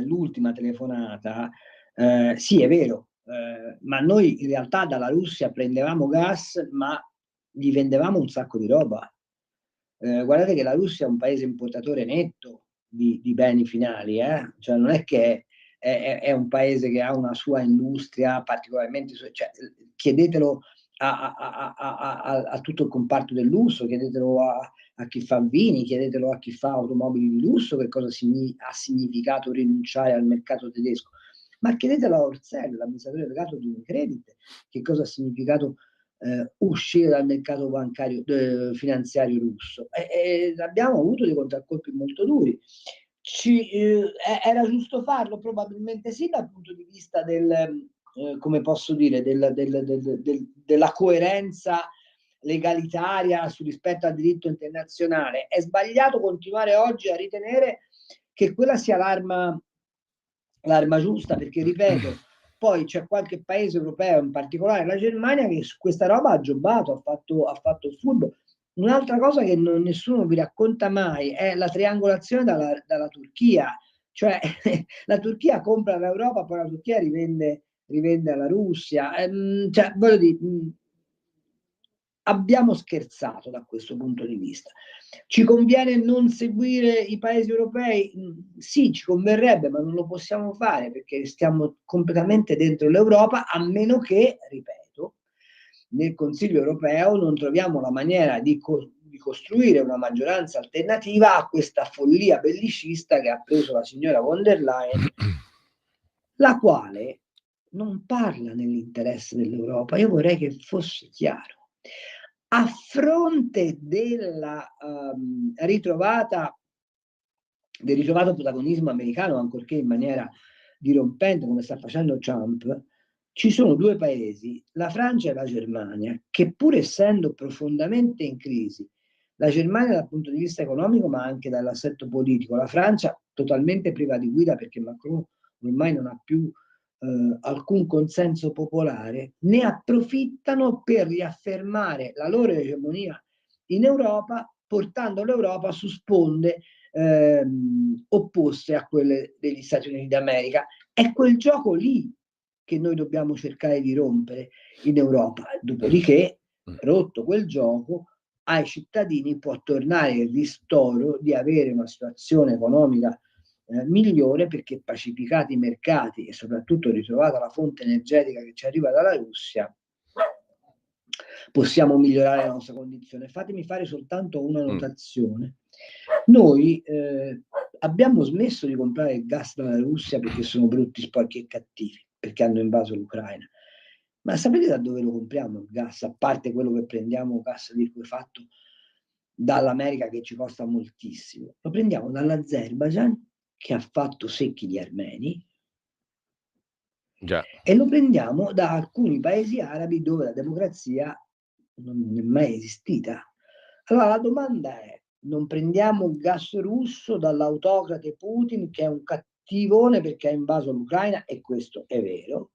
l'ultima telefonata, sì, è vero, ma noi in realtà dalla Russia prendevamo gas, ma gli vendevamo un sacco di roba. Guardate che la Russia è un paese importatore netto di beni finali, cioè non è che è un paese che ha una sua industria particolarmente, cioè, chiedetelo a tutto il comparto del lusso, chiedetelo a chi fa vini, chiedetelo a chi fa automobili di lusso, che cosa ha significato rinunciare al mercato tedesco, ma chiedetelo a Orcel, l'amministratore delegato di Unicredit, che cosa ha significato uscire dal mercato bancario finanziario russo. Abbiamo avuto dei contraccolpi molto duri. Era giusto farlo? Probabilmente sì, dal punto di vista del come posso dire, della coerenza legalitaria rispetto al diritto internazionale. È sbagliato continuare oggi a ritenere che quella sia l'arma giusta, perché ripeto, poi c'è qualche paese europeo, in particolare la Germania, che su questa roba ha giobbato, ha fatto il furbo. Un'altra cosa che nessuno vi racconta mai è la triangolazione dalla Turchia, cioè la Turchia compra l'Europa, poi la Turchia rivende alla Russia. Cioè, voglio dire, abbiamo scherzato da questo punto di vista. Ci conviene non seguire i paesi europei? Sì, ci converrebbe, ma non lo possiamo fare perché stiamo completamente dentro l'Europa, a meno che, ripeto, nel Consiglio europeo non troviamo la maniera di costruire una maggioranza alternativa a questa follia bellicista che ha preso la signora von der Leyen, la quale non parla nell'interesse dell'Europa. Io vorrei che fosse chiaro. A fronte della del ritrovato protagonismo americano, ancorché in maniera dirompente come sta facendo Trump, ci sono due paesi, la Francia e la Germania, che pur essendo profondamente in crisi, la Germania dal punto di vista economico ma anche dall'assetto politico, la Francia totalmente priva di guida perché Macron ormai non ha più alcun consenso popolare, ne approfittano per riaffermare la loro egemonia in Europa, portando l'Europa su sponde opposte a quelle degli Stati Uniti d'America. È quel gioco lì che noi dobbiamo cercare di rompere in Europa. Dopodiché, rotto quel gioco, ai cittadini può tornare il ristoro di avere una situazione economica migliore, perché pacificati i mercati e soprattutto ritrovata la fonte energetica che ci arriva dalla Russia, possiamo migliorare la nostra condizione. Fatemi fare soltanto una notazione. Noi abbiamo smesso di comprare il gas dalla Russia perché sono brutti, sporchi e cattivi, perché hanno invaso l'Ucraina. Ma sapete da dove lo compriamo il gas? A parte quello che prendiamo gas liquefatto dall'America, che ci costa moltissimo. Lo prendiamo dall'Azerbaijan, che ha fatto secchi gli armeni. Già. E lo prendiamo da alcuni paesi arabi dove la democrazia non è mai esistita. Allora la domanda è: non prendiamo gas russo dall'autocrate Putin, che è un cattivone perché ha invaso l'Ucraina, e questo è vero,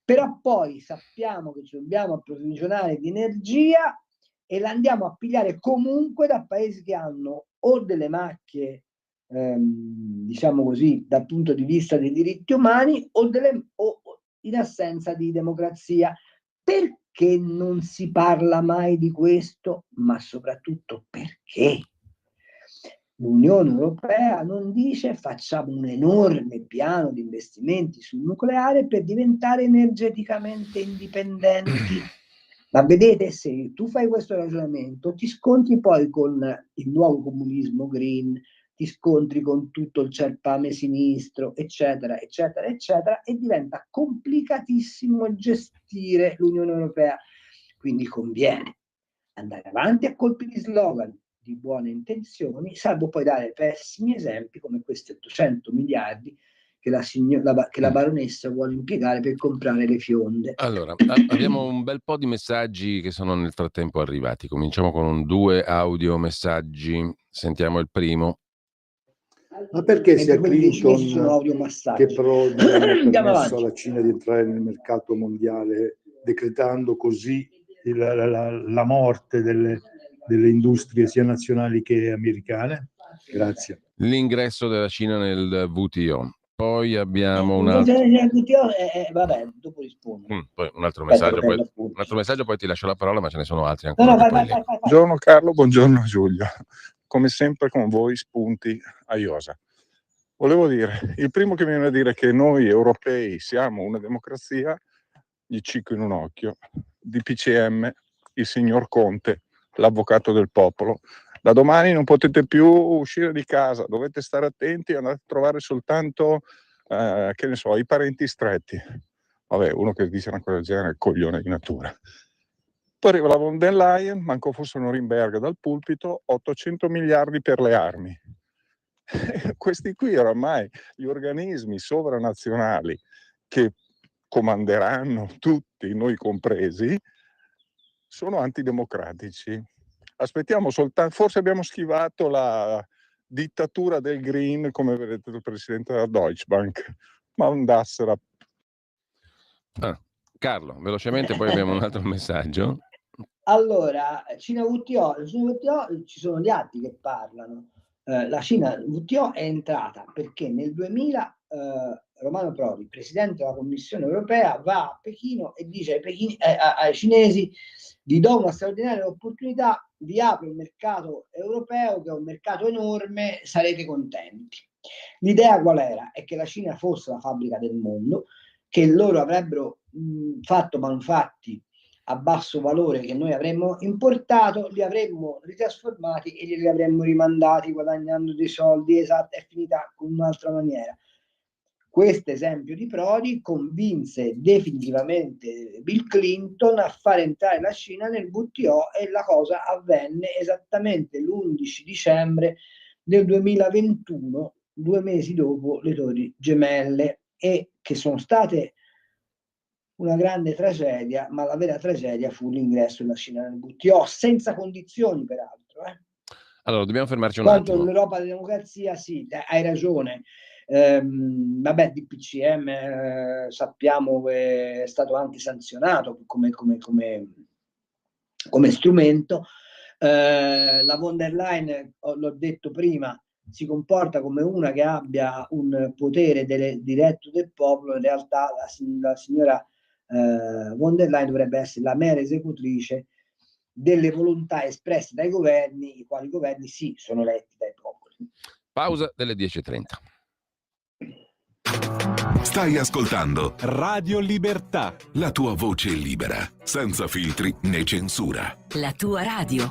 però poi sappiamo che ci dobbiamo approvvigionare di energia e la andiamo a pigliare comunque da paesi che hanno o delle macchie diciamo così, dal punto di vista dei diritti umani o in assenza di democrazia. Perché non si parla mai di questo? Ma soprattutto perché l'Unione Europea non dice: facciamo un enorme piano di investimenti sul nucleare per diventare energeticamente indipendenti. Ma vedete, se tu fai questo ragionamento, ti scontri poi con il nuovo comunismo green, ti scontri con tutto il cerpame sinistro, eccetera, eccetera, eccetera, e diventa complicatissimo gestire l'Unione Europea. Quindi conviene andare avanti a colpi di slogan, di buone intenzioni, salvo poi dare pessimi esempi come questi 800 miliardi che la baronessa vuole impiegare per comprare le fionde. Allora, abbiamo un bel po' di messaggi che sono nel frattempo arrivati. Cominciamo con 2 audio messaggi. Sentiamo il primo. Ma perché sia Clinton che Prodi hanno permesso alla Cina di entrare nel mercato mondiale, decretando così la morte delle industrie sia nazionali che americane? Grazie. L'ingresso della Cina nel WTO. Poi abbiamo un altro... Vabbè, dopo rispondo. Poi un altro messaggio, poi ti lascio la parola, ma ce ne sono altri ancora. Vai. Buongiorno Carlo, buongiorno Giulio. Come sempre con voi spunti a iosa. Volevo dire, il primo che mi viene a dire che noi europei siamo una democrazia, gli cicco in un occhio, DPCM, il signor Conte, l'avvocato del popolo. Da domani non potete più uscire di casa, dovete stare attenti, andate a trovare soltanto, che ne so, i parenti stretti. Vabbè, uno che dice una cosa del genere è coglione di natura. Poi arriva la von der Leyen, manco fosse Norimberga dal pulpito, 800 miliardi per le armi. Questi qui oramai, gli organismi sovranazionali che comanderanno tutti, noi compresi, sono antidemocratici. Aspettiamo soltanto, forse abbiamo schivato la dittatura del green, come vedete il presidente della Deutsche Bank, ma andassero. Carlo, velocemente, poi abbiamo un altro messaggio. Allora, Cina WTO, ci sono gli atti che parlano. La Cina WTO è entrata perché nel 2000 Romano Prodi, presidente della Commissione europea, va a Pechino e dice ai cinesi: vi do una straordinaria opportunità, vi apro il mercato europeo, che è un mercato enorme, sarete contenti. L'idea qual era? È che la Cina fosse la fabbrica del mondo, che loro avrebbero fatto manufatti a basso valore che noi avremmo importato, li avremmo ritrasformati e li avremmo rimandati guadagnando dei soldi. Esatto, è finita con un'altra maniera. Questo esempio di Prodi convinse definitivamente Bill Clinton a fare entrare la Cina nel WTO, e la cosa avvenne esattamente l'11 dicembre del 2021, 2 mesi dopo le Torri Gemelle, e che sono state una grande tragedia, ma la vera tragedia fu l'ingresso della Cina nel WTO, senza condizioni peraltro. Allora, dobbiamo fermarci un Quanto attimo. L'Europa della democrazia, sì, hai ragione. Vabbè, DPCM sappiamo che è stato anche sanzionato come strumento. La von der Leyen, l'ho detto prima, si comporta come una che abbia un potere diretto del popolo. In realtà la signora von der Leyen dovrebbe essere la mera esecutrice delle volontà espresse dai governi, i quali governi sì sono eletti dai popoli. Pausa delle 10:30. Stai ascoltando Radio Libertà, la tua voce libera, senza filtri né censura. La tua radio.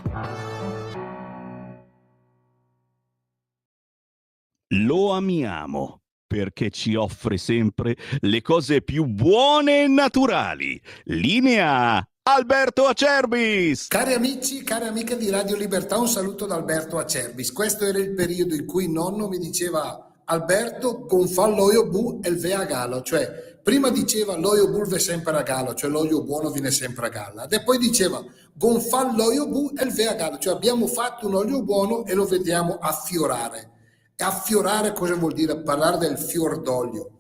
Lo amiamo perché ci offre sempre le cose più buone e naturali. Linea Alberto Acerbis. Cari amici, care amiche di Radio Libertà, un saluto da Alberto Acerbis. Questo era il periodo in cui nonno mi diceva: Alberto, gonfà l'olio bu e il ve a galo, cioè prima diceva l'olio bu ve sempre a galo, cioè l'olio buono viene sempre a galla, e poi diceva gonfà l'olio bu e il ve a galo, cioè abbiamo fatto un olio buono e lo vediamo affiorare. E affiorare cosa vuol dire? Parlare del fior d'olio.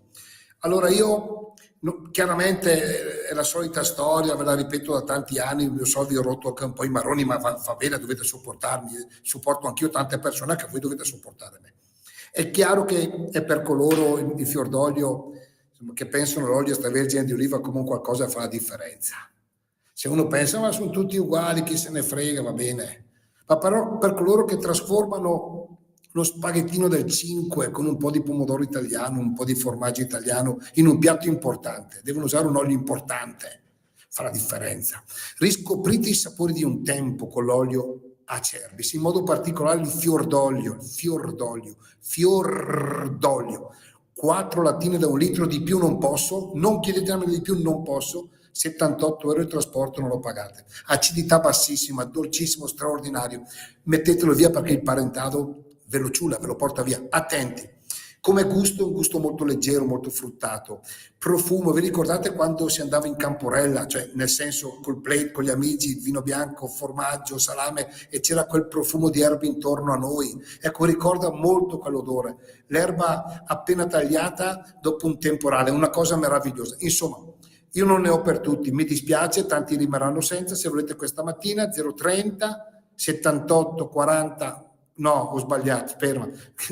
Allora io, chiaramente è la solita storia, ve la ripeto da tanti anni, lo so, vi ho rotto anche un po' i marroni, ma va bene, dovete sopportarmi, supporto anch'io tante persone che voi dovete sopportare me. È chiaro che è per coloro il fior d'olio che pensano l'olio extravergine di oliva come qualcosa che fa la differenza. Se uno pensa ma sono tutti uguali, chi se ne frega, va bene, ma però per coloro che trasformano lo spaghettino del 5 con un po' di pomodoro italiano, un po' di formaggio italiano in un piatto importante, devono usare un olio importante, fa la differenza. Riscoprite i sapori di un tempo con l'olio Acerbis, in modo particolare il fior d'olio, 4 lattine da 1 litro, di più non posso, non chiedetemi di più, non posso. 78 euro il trasporto non lo pagate. Acidità bassissima, dolcissimo, straordinario. Mettetelo via perché il parentado ve lo ciula, ve lo porta via. Attenti. Come gusto, un gusto molto leggero, molto fruttato. Profumo, vi ricordate quando si andava in Camporella, cioè nel senso col plate, con gli amici, vino bianco, formaggio, salame, e c'era quel profumo di erbe intorno a noi? Ecco, ricorda molto quell'odore. L'erba appena tagliata dopo un temporale, una cosa meravigliosa. Insomma, io non ne ho per tutti, mi dispiace, tanti rimarranno senza. Se volete questa mattina 030 78 40. No, ho sbagliato, ferma.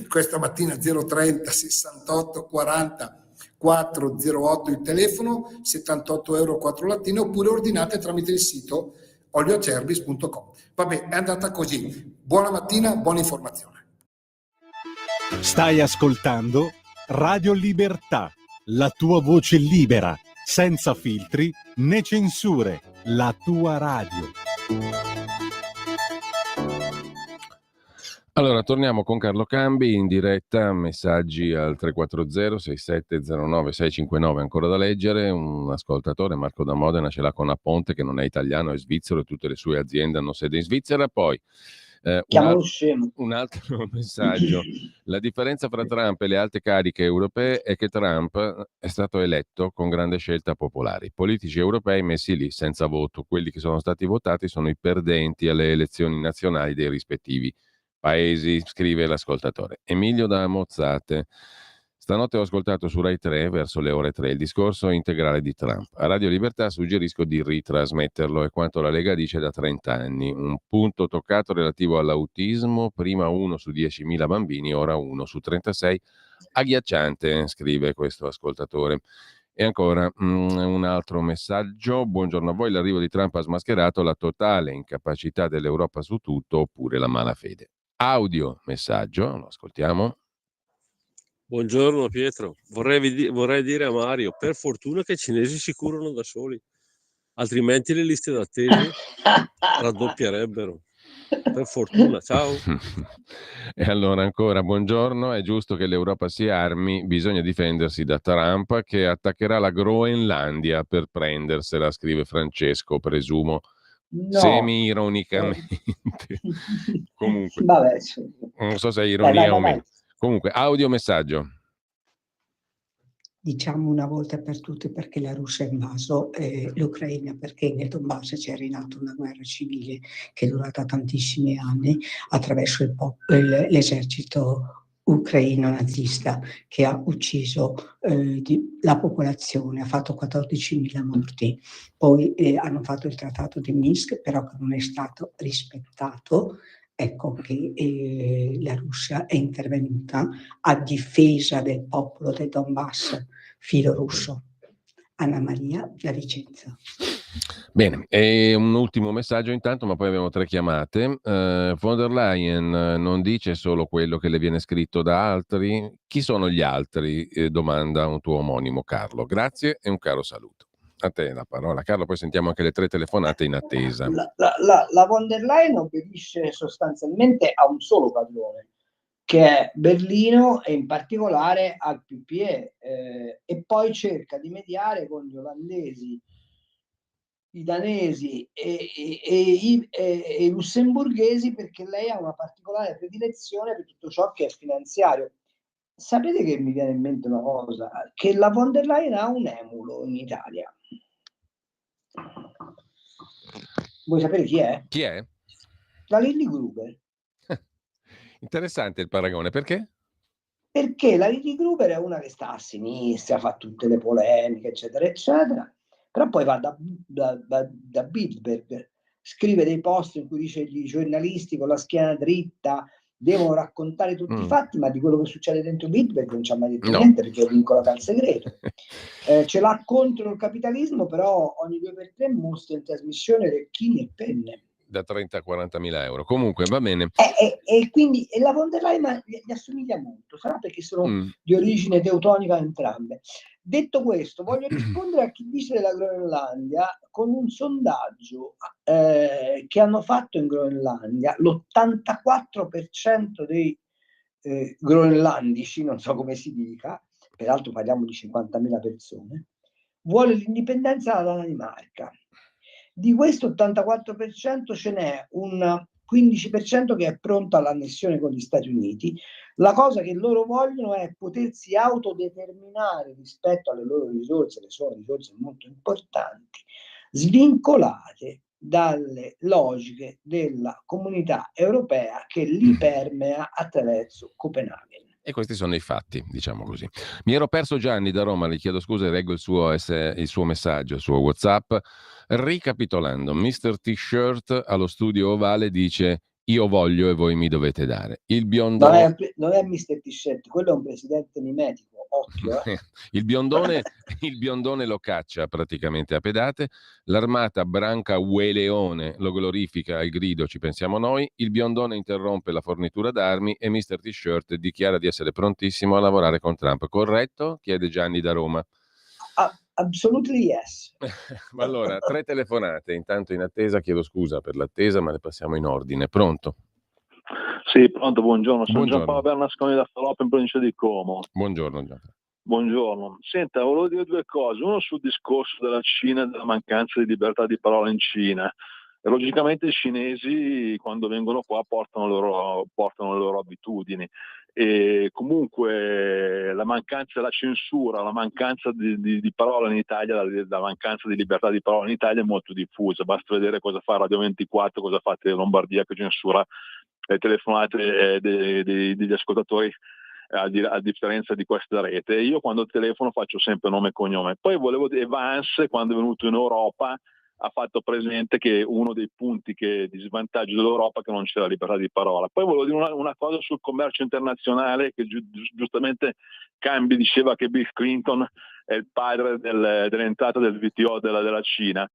Questa mattina 030 68 40 408 il telefono, 78 euro 4 lattine, oppure ordinate tramite il sito olioacerbis.com. Vabbè, è andata così. Buona mattina, buona informazione. Stai ascoltando Radio Libertà, la tua voce libera, senza filtri né censure, la tua radio. Allora, torniamo con Carlo Cambi in diretta, messaggi al 340 6709 659 ancora da leggere. Un ascoltatore, Marco da Modena, ce l'ha con Aponte, che non è italiano, è svizzero e tutte le sue aziende hanno sede in Svizzera. Poi un altro messaggio: la differenza fra Trump e le alte cariche europee è che Trump è stato eletto con grande scelta popolare. I politici europei messi lì senza voto, quelli che sono stati votati sono i perdenti alle elezioni nazionali dei rispettivi paesi, scrive l'ascoltatore. Emilio da Mozzate: stanotte ho ascoltato su Rai 3 verso le ore 3 il discorso integrale di Trump. A Radio Libertà suggerisco di ritrasmetterlo, è quanto la Lega dice da 30 anni. Un punto toccato relativo all'autismo, prima 1 su 10.000 bambini, ora 1 su 36. Agghiacciante, scrive questo ascoltatore. E ancora un altro messaggio: buongiorno a voi, l'arrivo di Trump ha smascherato la totale incapacità dell'Europa su tutto, oppure la malafede. Audio messaggio, lo ascoltiamo. Buongiorno Pietro, vorrei dire a Mario, per fortuna che i cinesi si curano da soli, altrimenti le liste d'attesa raddoppierebbero. Per fortuna, ciao. E allora ancora, buongiorno, è giusto che l'Europa si armi, bisogna difendersi da Trump che attaccherà la Groenlandia per prendersela, scrive Francesco, presumo semi-ironicamente. Comunque, vabbè, non so se è ironia o meno. Comunque, audio messaggio. Diciamo una volta per tutte perché la Russia ha invaso l'Ucraina, perché nel Donbass c'è rinata una guerra civile che è durata tantissimi anni attraverso l'esercito ucraino nazista, che ha ucciso la popolazione, ha fatto 14.000 morti. Poi hanno fatto il trattato di Minsk, però che non è stato rispettato. Ecco che la Russia è intervenuta a difesa del popolo del Donbass filorusso. Anna Maria da Vicenza. Bene, e un ultimo messaggio intanto, ma poi abbiamo 3 chiamate. Von der Leyen non dice solo quello che le viene scritto da altri. Chi sono gli altri? Domanda un tuo omonimo, Carlo. Grazie e un caro saluto. A te la parola, Carlo, poi sentiamo anche le 3 telefonate in attesa. La von der Leyen obbedisce sostanzialmente a un solo padrone, che è Berlino e in particolare al PPE, e poi cerca di mediare con gli olandesi, i danesi e i lussemburghesi, perché lei ha una particolare predilezione per tutto ciò che è finanziario. Sapete che mi viene in mente una cosa? Che la von der Leyen ha un emulo in Italia. Vuoi sapere chi è? Chi è? La Lilly Gruber. Interessante il paragone, perché? Perché la Lilly Gruber è una che sta a sinistra, fa tutte le polemiche, eccetera, eccetera, però poi va da Bilderberg, scrive dei post in cui dice che i giornalisti con la schiena dritta devono raccontare tutti i fatti, ma di quello che succede dentro Bilderberg non ci ha mai detto niente, perché è vincolato al segreto. Ce l'ha contro il capitalismo, però ogni 2 per 3 mostra in trasmissione orecchini e penne. Da 30 a 40.000 euro. Comunque va bene. E quindi la von der Leyen gli assomiglia molto, sarà perché sono di origine teutonica entrambe. Detto questo, voglio rispondere a chi dice della Groenlandia con un sondaggio che hanno fatto in Groenlandia. L'84% dei groenlandici, non so come si dica, peraltro parliamo di 50.000 persone, vuole l'indipendenza dalla Danimarca. Di questo 84% ce n'è un 15% che è pronto all'annessione con gli Stati Uniti. La cosa che loro vogliono è potersi autodeterminare rispetto alle loro risorse, che sono risorse molto importanti, svincolate dalle logiche della comunità europea che li permea attraverso Copenaghen. E questi sono i fatti, diciamo così. Mi ero perso Gianni da Roma, le chiedo scusa e leggo il suo messaggio, il suo WhatsApp. Ricapitolando, Mr. T-shirt allo studio ovale dice: io voglio e voi mi dovete dare. Il biondone... Non è Mr. T-shirt, quello è un presidente mimetico, occhio. il biondone lo caccia praticamente a pedate, l'armata branca Ue Leone lo glorifica al grido ci pensiamo noi, il biondone interrompe la fornitura d'armi e Mr. T-shirt dichiara di essere prontissimo a lavorare con Trump. Corretto? Chiede Gianni da Roma. Absolutely yes. Allora, 3 telefonate, intanto in attesa, chiedo scusa per l'attesa, ma le passiamo in ordine. Pronto? Sì, pronto, buongiorno. Sono Buongiorno. Giampaolo Bernasconi da Faloppo in provincia di Como. Buongiorno Gianpaolo. Buongiorno. Senta, volevo dire 2 cose. Uno sul discorso della Cina e della mancanza di libertà di parola in Cina. E logicamente i cinesi quando vengono qua portano le loro abitudini. E comunque la mancanza della censura, la mancanza di parola in Italia, la mancanza di libertà di parola in Italia è molto diffusa. Basta vedere cosa fa Radio 24, cosa fa Lombardia che censura le telefonate degli ascoltatori a differenza di questa rete. Io quando telefono faccio sempre nome e cognome. Poi volevo dire, Vance quando è venuto in Europa ha fatto presente che uno dei punti di svantaggio dell'Europa è che non c'è la libertà di parola. Poi volevo dire una cosa sul commercio internazionale, che giustamente Cambi diceva che Bill Clinton è il padre dell'entrata del WTO della Cina.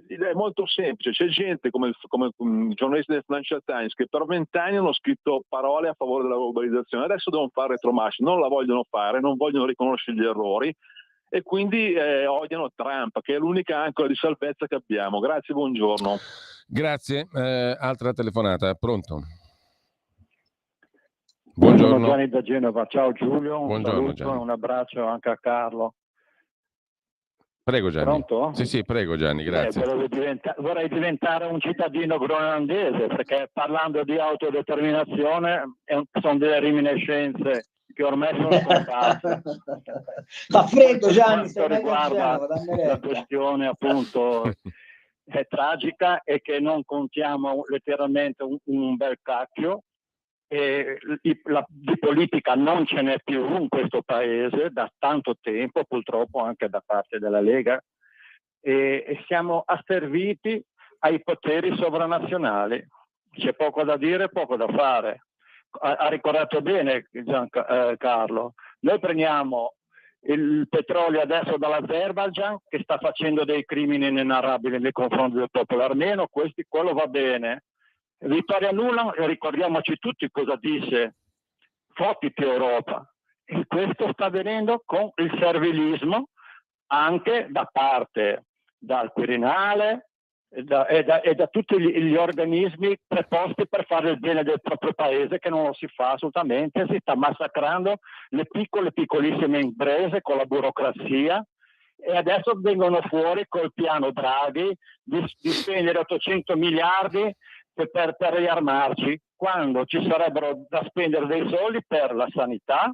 È molto semplice, c'è gente come i giornalisti del Financial Times che per 20 anni hanno scritto parole a favore della globalizzazione, adesso devono fare retromarcia, non la vogliono fare, non vogliono riconoscere gli errori e quindi odiano Trump, che è l'unica ancora di salvezza che abbiamo. Grazie, buongiorno. Grazie, altra telefonata, pronto? Buongiorno. Buongiorno Gianni da Genova, ciao Giulio, un Buongiorno, saluto Gianni. e un abbraccio anche a Carlo. Prego Gianni. Pronto? Sì, prego Gianni, grazie. Vorrei diventare un cittadino groenlandese perché parlando di autodeterminazione sono delle reminiscenze che ormai sono scomparse. Fa freddo Gianni, quanto riguarda la questione appunto è tragica e che non contiamo letteralmente un bel cacchio. E di politica non ce n'è più in questo paese da tanto tempo, purtroppo anche da parte della Lega, e siamo asserviti ai poteri sovranazionali. C'è poco da dire, poco da fare. Ha ricordato bene Carlo, noi prendiamo il petrolio adesso dall'Azerbaijan che sta facendo dei crimini inenarrabili nei confronti del popolo armeno, quello va bene. Vittoria Nuland, ricordiamoci tutti cosa disse, forti più Europa, e questo sta avvenendo con il servilismo anche da parte dal Quirinale e da tutti gli organismi preposti per fare il bene del proprio paese, che non lo si fa assolutamente, si sta massacrando le piccolissime imprese con la burocrazia. E adesso vengono fuori col piano Draghi di spendere 800 miliardi per riarmarci, quando ci sarebbero da spendere dei soldi per la sanità,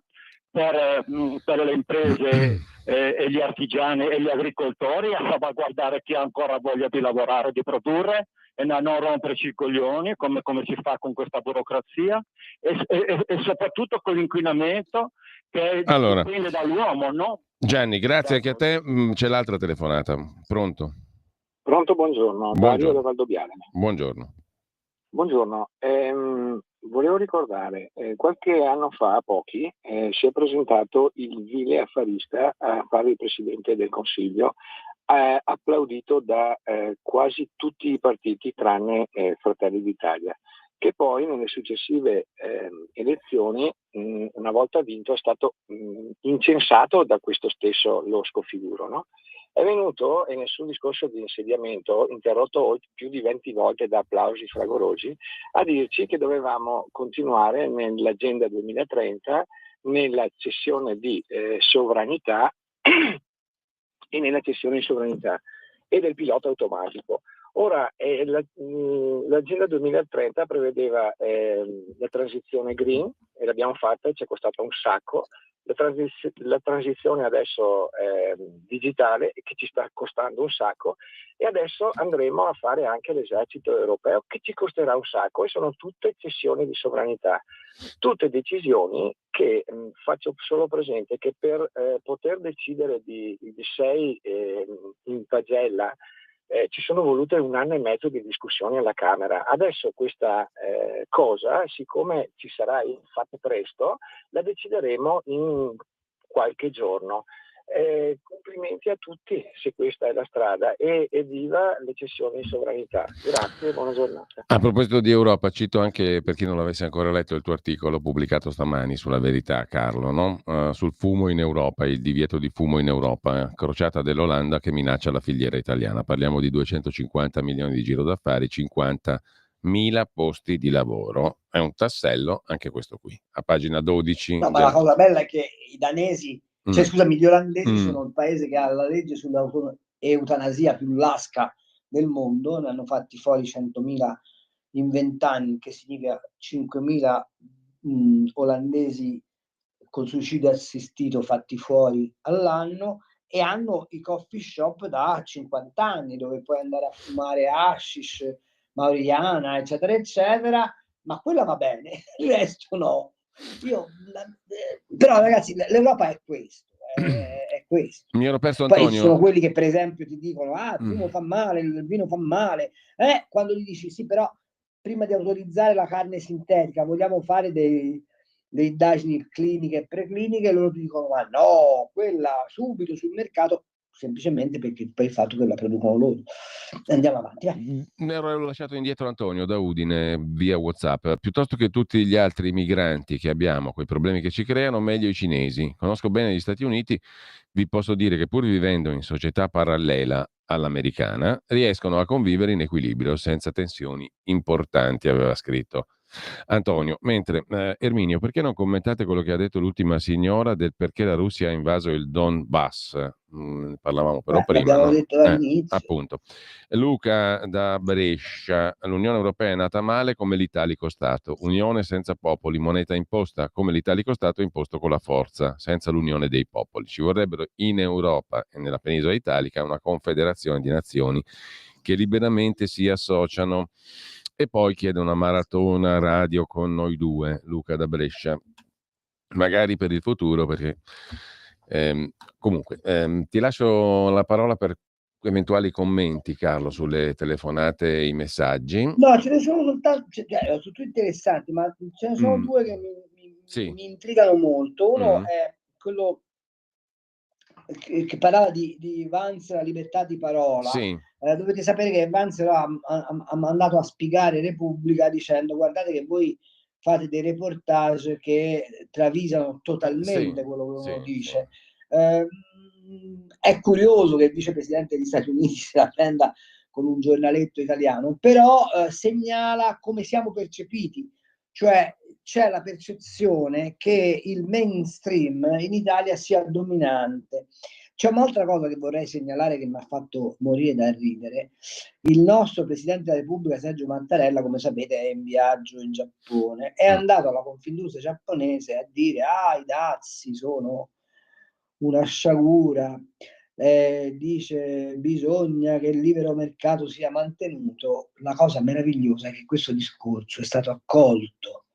per le imprese e gli artigiani e gli agricoltori, a salvaguardare chi ha ancora voglia di lavorare e di produrre e non romperci i coglioni come si fa con questa burocrazia e soprattutto con l'inquinamento che dipende dall'uomo, no? Gianni, grazie anche a te. C'è l'altra telefonata. Pronto? Pronto, buongiorno. Dario da Valdobbiadene. Buongiorno. Buongiorno. Volevo ricordare, qualche anno fa, pochi, si è presentato il vile affarista a fare il Presidente del Consiglio, applaudito da quasi tutti i partiti tranne Fratelli d'Italia, che poi nelle successive elezioni, una volta vinto, è stato incensato da questo stesso losco figuro, no? È venuto e nel suo discorso di insediamento, interrotto più di 20 volte da applausi fragorosi, a dirci che dovevamo continuare nell'Agenda 2030, nella cessione di sovranità e nella cessione di sovranità e del pilota automatico. Ora, l'Agenda 2030 prevedeva la transizione green e l'abbiamo fatta e ci è costata un sacco. La transizione adesso digitale che ci sta costando un sacco, e adesso andremo a fare anche l'esercito europeo che ci costerà un sacco, e sono tutte cessioni di sovranità, tutte decisioni che faccio solo presente che per poter decidere di 6 in pagella ci sono volute 1 anno e mezzo di discussioni alla Camera. Adesso questa cosa, siccome ci sarà fatta presto, la decideremo in qualche giorno. Complimenti a tutti se questa è la strada, e viva le cessioni di sovranità. Grazie e buona giornata. A proposito di Europa, cito anche, per chi non l'avesse ancora letto, il tuo articolo pubblicato stamani sulla Verità, Carlo, no? Sul fumo in Europa, il divieto di fumo in Europa, crociata dell'Olanda che minaccia la filiera italiana. Parliamo di 250 milioni di giro d'affari, 50.000 posti di lavoro. È un tassello anche questo qui, a pagina 12. No, ma la cosa bella è che i danesi, cioè scusami, gli olandesi sono il paese che ha la legge sull'eutanasia più lasca del mondo, ne hanno fatti fuori 100.000 in 20 anni, che significa 5.000 olandesi con suicidio assistito fatti fuori all'anno, e hanno i coffee shop da 50 anni dove puoi andare a fumare hashish, mauriana, eccetera, eccetera, ma quella va bene, il resto no. Però ragazzi, l'Europa è questo, è questo. Mi ero perso Poi Antonio. ci sono quelli che per esempio ti dicono il fumo fa male, il vino fa male, quando gli dici sì, però prima di autorizzare la carne sintetica vogliamo fare le indagini cliniche e precliniche, loro ti dicono ma no, quella subito sul mercato, semplicemente perché per il fatto che la producono loro. Andiamo avanti. Ne ero lasciato indietro Antonio da Udine via WhatsApp. Piuttosto che tutti gli altri migranti che abbiamo, quei problemi che ci creano, meglio i cinesi. Conosco bene gli Stati Uniti, vi posso dire che pur vivendo in società parallela all'americana, riescono a convivere in equilibrio senza tensioni importanti, aveva scritto Antonio. Mentre Erminio, perché non commentate quello che ha detto l'ultima signora del perché la Russia ha invaso il Donbass? Parlavamo però prima, l'abbiamo no? detto dall'inizio. Appunto. Luca da Brescia, l'Unione Europea è nata male come l'Italico Stato, unione senza popoli, moneta imposta come l'Italico Stato imposto con la forza, senza l'unione dei popoli. Ci vorrebbero in Europa e nella penisola italica una confederazione di nazioni che liberamente si associano. E poi chiede una maratona radio con noi due, Luca da Brescia, magari per il futuro, perché comunque ti lascio la parola per eventuali commenti, Carlo, sulle telefonate e i messaggi. No, ce ne sono soltanto, sono tutti interessanti, ma ce ne sono due che mi intrigano molto. Uno è quello che parlava di Vance, la libertà di parola. Sì. Dovete sapere che Vance ha mandato a spiegare Repubblica dicendo guardate che voi fate dei reportage che travisano totalmente quello che uno dice. È curioso che il vicepresidente degli Stati Uniti se la prenda con un giornaletto italiano, però segnala come siamo percepiti, cioè c'è la percezione che il mainstream in Italia sia dominante. C'è un'altra cosa che vorrei segnalare che mi ha fatto morire da ridere. Il nostro Presidente della Repubblica, Sergio Mattarella, come sapete, è in viaggio in Giappone. È andato alla Confindustria giapponese a dire i dazi sono una sciagura. Dice bisogna che il libero mercato sia mantenuto. La cosa meravigliosa è che questo discorso è stato accolto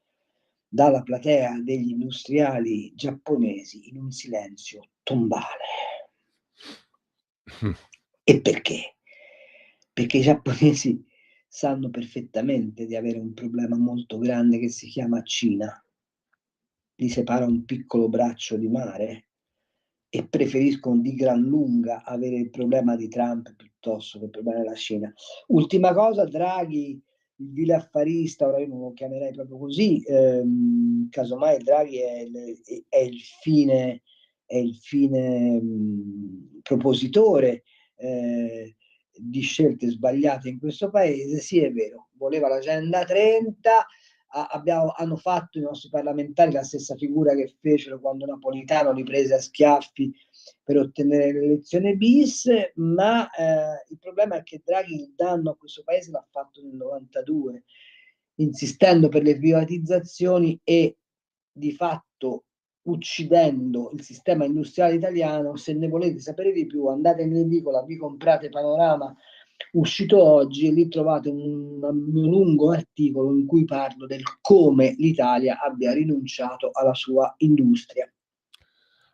dalla platea degli industriali giapponesi in un silenzio tombale. E perché? Perché i giapponesi sanno perfettamente di avere un problema molto grande che si chiama Cina. Li separa un piccolo braccio di mare e preferiscono di gran lunga avere il problema di Trump piuttosto che il problema della Cina. Ultima cosa, Draghi, il vile affarista, ora io non lo chiamerei proprio così, casomai Draghi è il fine propositore di scelte sbagliate in questo paese. Sì, è vero, voleva l'agenda 30, hanno fatto i nostri parlamentari la stessa figura che fecero quando Napolitano li prese a schiaffi per ottenere l'elezione bis, ma il problema è che Draghi il danno a questo paese l'ha fatto nel 92, insistendo per le privatizzazioni e di fatto uccidendo il sistema industriale italiano. Se ne volete sapere di più, andate in edicola, vi comprate Panorama, uscito oggi, e lì trovate un mio lungo articolo in cui parlo del come l'Italia abbia rinunciato alla sua industria.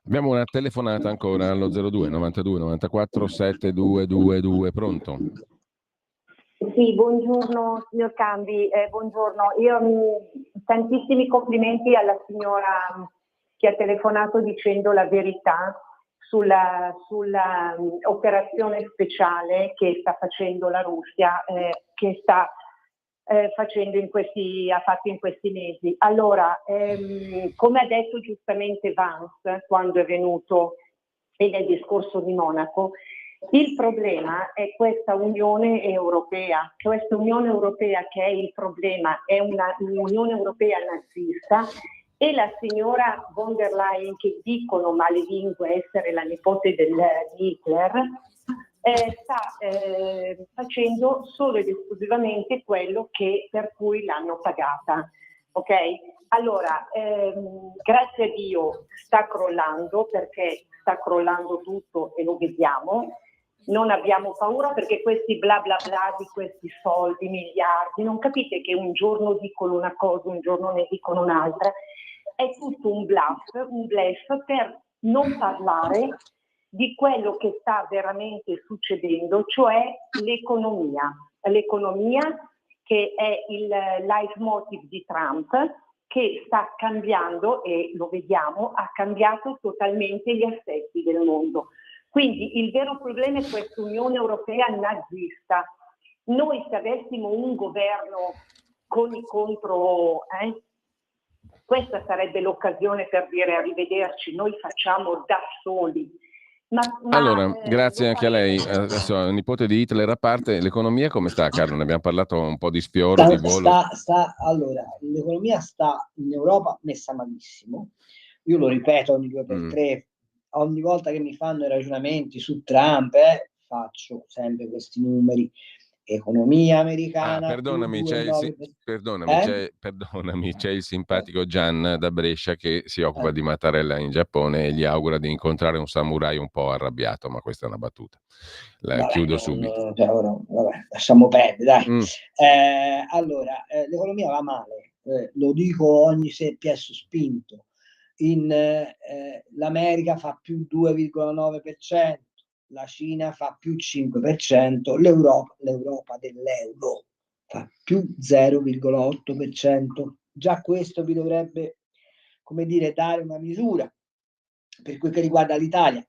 Abbiamo una telefonata ancora allo 02 92 94 7222. Pronto? Sì, buongiorno signor Cambi, buongiorno. Tantissimi complimenti alla signora che ha telefonato dicendo la verità sulla operazione speciale che sta facendo la Russia, che sta facendo ha fatto in questi mesi. Allora, come ha detto giustamente Vance quando è venuto nel discorso di Monaco, il problema è questa Unione Europea. Questa Unione Europea che è il problema, è un'Unione Europea nazista, e la signora von der Leyen, che dicono malelingue essere la nipote di Hitler, sta facendo solo ed esclusivamente quello per cui l'hanno pagata. Ok? Allora, grazie a Dio sta crollando, perché sta crollando tutto e lo vediamo. Non abbiamo paura, perché questi bla bla bla di questi soldi, miliardi, non capite che un giorno dicono una cosa, un giorno ne dicono un'altra? È tutto un bluff per non parlare di quello che sta veramente succedendo, cioè l'economia che è il leitmotiv di Trump, che sta cambiando, e lo vediamo, ha cambiato totalmente gli assetti del mondo. Quindi il vero problema è questa Unione Europea nazista. Noi, se avessimo un governo con i contro, questa sarebbe l'occasione per dire arrivederci, noi facciamo da soli. Allora, grazie anche a lei. Adesso, nipote di Hitler a parte, l'economia come sta, Carlo? Ne abbiamo parlato un po' di sfioro, di volo. Allora, l'economia sta in Europa messa malissimo. Io lo ripeto ogni 2x3, ogni volta che mi fanno i ragionamenti su Trump, faccio sempre questi numeri. Economia americana. Perdonami, c'è il simpatico Gian da Brescia che si occupa di Mattarella in Giappone e gli augura di incontrare un samurai un po' arrabbiato, ma questa è una battuta. Chiudo subito. Lasciamo perdere, dai. Allora, l'economia va male, lo dico ogni PS spinto. L'America fa più 2,9%. La Cina fa più 5%, l'Europa dell'euro fa più 0,8%. Già questo vi dovrebbe, dare una misura. Per quel che riguarda l'Italia,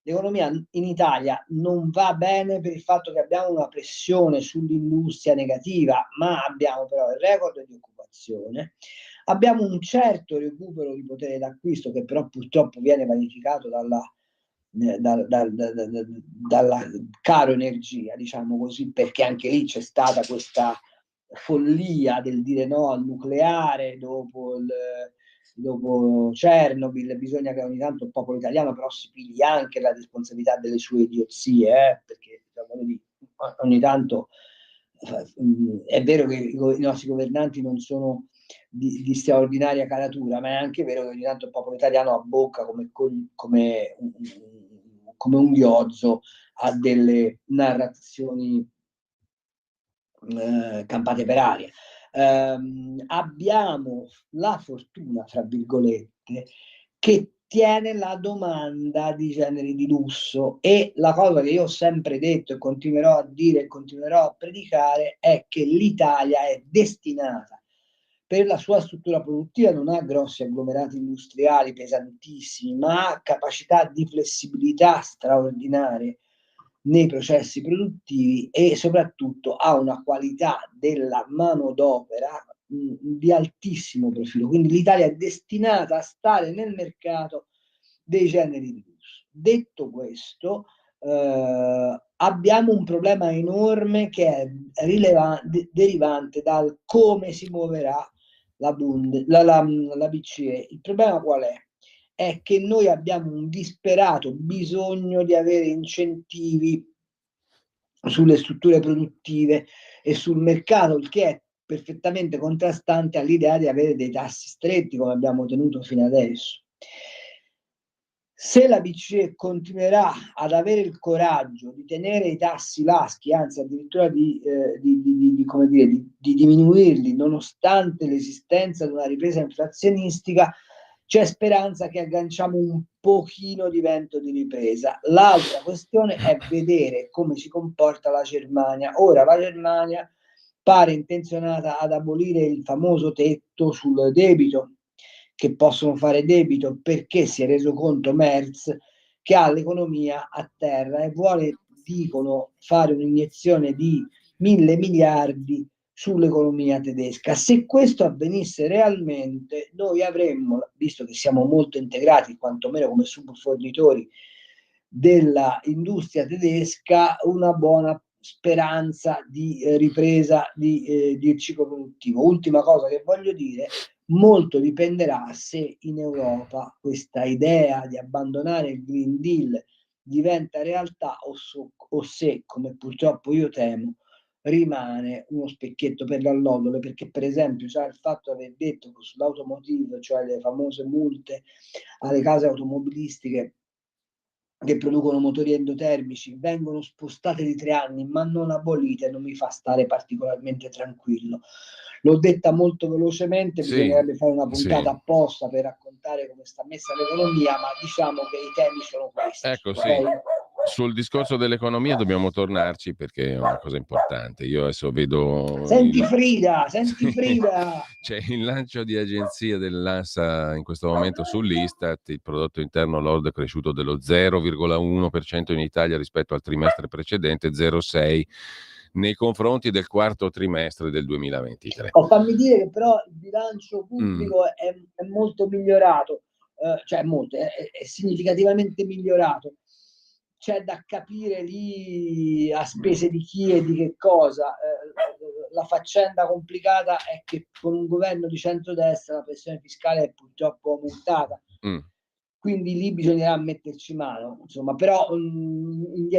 l'economia in Italia non va bene per il fatto che abbiamo una pressione sull'industria negativa, ma abbiamo però il record di occupazione, abbiamo un certo recupero di potere d'acquisto che però purtroppo viene vanificato dalla caro energia, diciamo così, perché anche lì c'è stata questa follia del dire no al nucleare dopo Chernobyl. Bisogna che ogni tanto il popolo italiano però si pigli anche la responsabilità delle sue idiozie, perché ogni tanto è vero che i nostri governanti non sono di straordinaria caratura, ma è anche vero che ogni tanto il popolo italiano abbocca come un ghiozzo a delle narrazioni campate per aria. Abbiamo la fortuna, fra virgolette, che tiene la domanda di generi di lusso, e la cosa che io ho sempre detto e continuerò a dire e continuerò a predicare è che l'Italia è destinata, per la sua struttura produttiva, non ha grossi agglomerati industriali pesantissimi, ma ha capacità di flessibilità straordinarie nei processi produttivi, e soprattutto ha una qualità della manodopera di altissimo profilo. Quindi l'Italia è destinata a stare nel mercato dei generi di lusso. Detto questo, abbiamo un problema enorme che è derivante dal come si muoverà la BCE. Il problema qual è? è che noi abbiamo un disperato bisogno di avere incentivi sulle strutture produttive e sul mercato, il che è perfettamente contrastante all'idea di avere dei tassi stretti come abbiamo tenuto fino adesso. Se la BCE continuerà ad avere il coraggio di tenere i tassi laschi, anzi addirittura di diminuirli, nonostante l'esistenza di una ripresa inflazionistica, c'è speranza che agganciamo un pochino di vento di ripresa. L'altra questione è vedere come si comporta la Germania. Ora la Germania pare intenzionata ad abolire il famoso tetto sul debito, che possono fare debito, perché si è reso conto Merz che ha l'economia a terra e vuole, dicono, fare un'iniezione di 1.000 miliardi sull'economia tedesca. Se questo avvenisse realmente, noi avremmo, visto che siamo molto integrati, quantomeno come subfornitori della industria tedesca, una buona speranza di ripresa del ciclo produttivo. Ultima cosa che voglio dire: molto dipenderà se in Europa questa idea di abbandonare il Green Deal diventa realtà o se, come purtroppo io temo, rimane uno specchietto per l'allodole, perché per esempio già il fatto di aver detto che sull'automotive, cioè le famose multe alle case automobilistiche che producono motori endotermici, vengono spostate di 3 anni ma non abolite, non mi fa stare particolarmente tranquillo. L'ho detta molto velocemente, bisognerebbe fare una puntata apposta per raccontare come sta messa l'economia, ma diciamo che i temi sono questi. Ecco, okay? sì. Sul discorso dell'economia dobbiamo tornarci, perché è una cosa importante. Io adesso vedo... Senti Frida! C'è il lancio di agenzia dell'ANSA in questo momento sull'Istat, il prodotto interno lordo è cresciuto dello 0,1% in Italia rispetto al trimestre precedente, 0,6% nei confronti del quarto trimestre del 2023. Fammi dire che però il bilancio pubblico è molto migliorato, è significativamente migliorato. C'è da capire lì a spese di chi e di che cosa. La faccenda complicata è che con un governo di centrodestra la pressione fiscale è purtroppo aumentata. Quindi lì bisognerà metterci mano, insomma, però in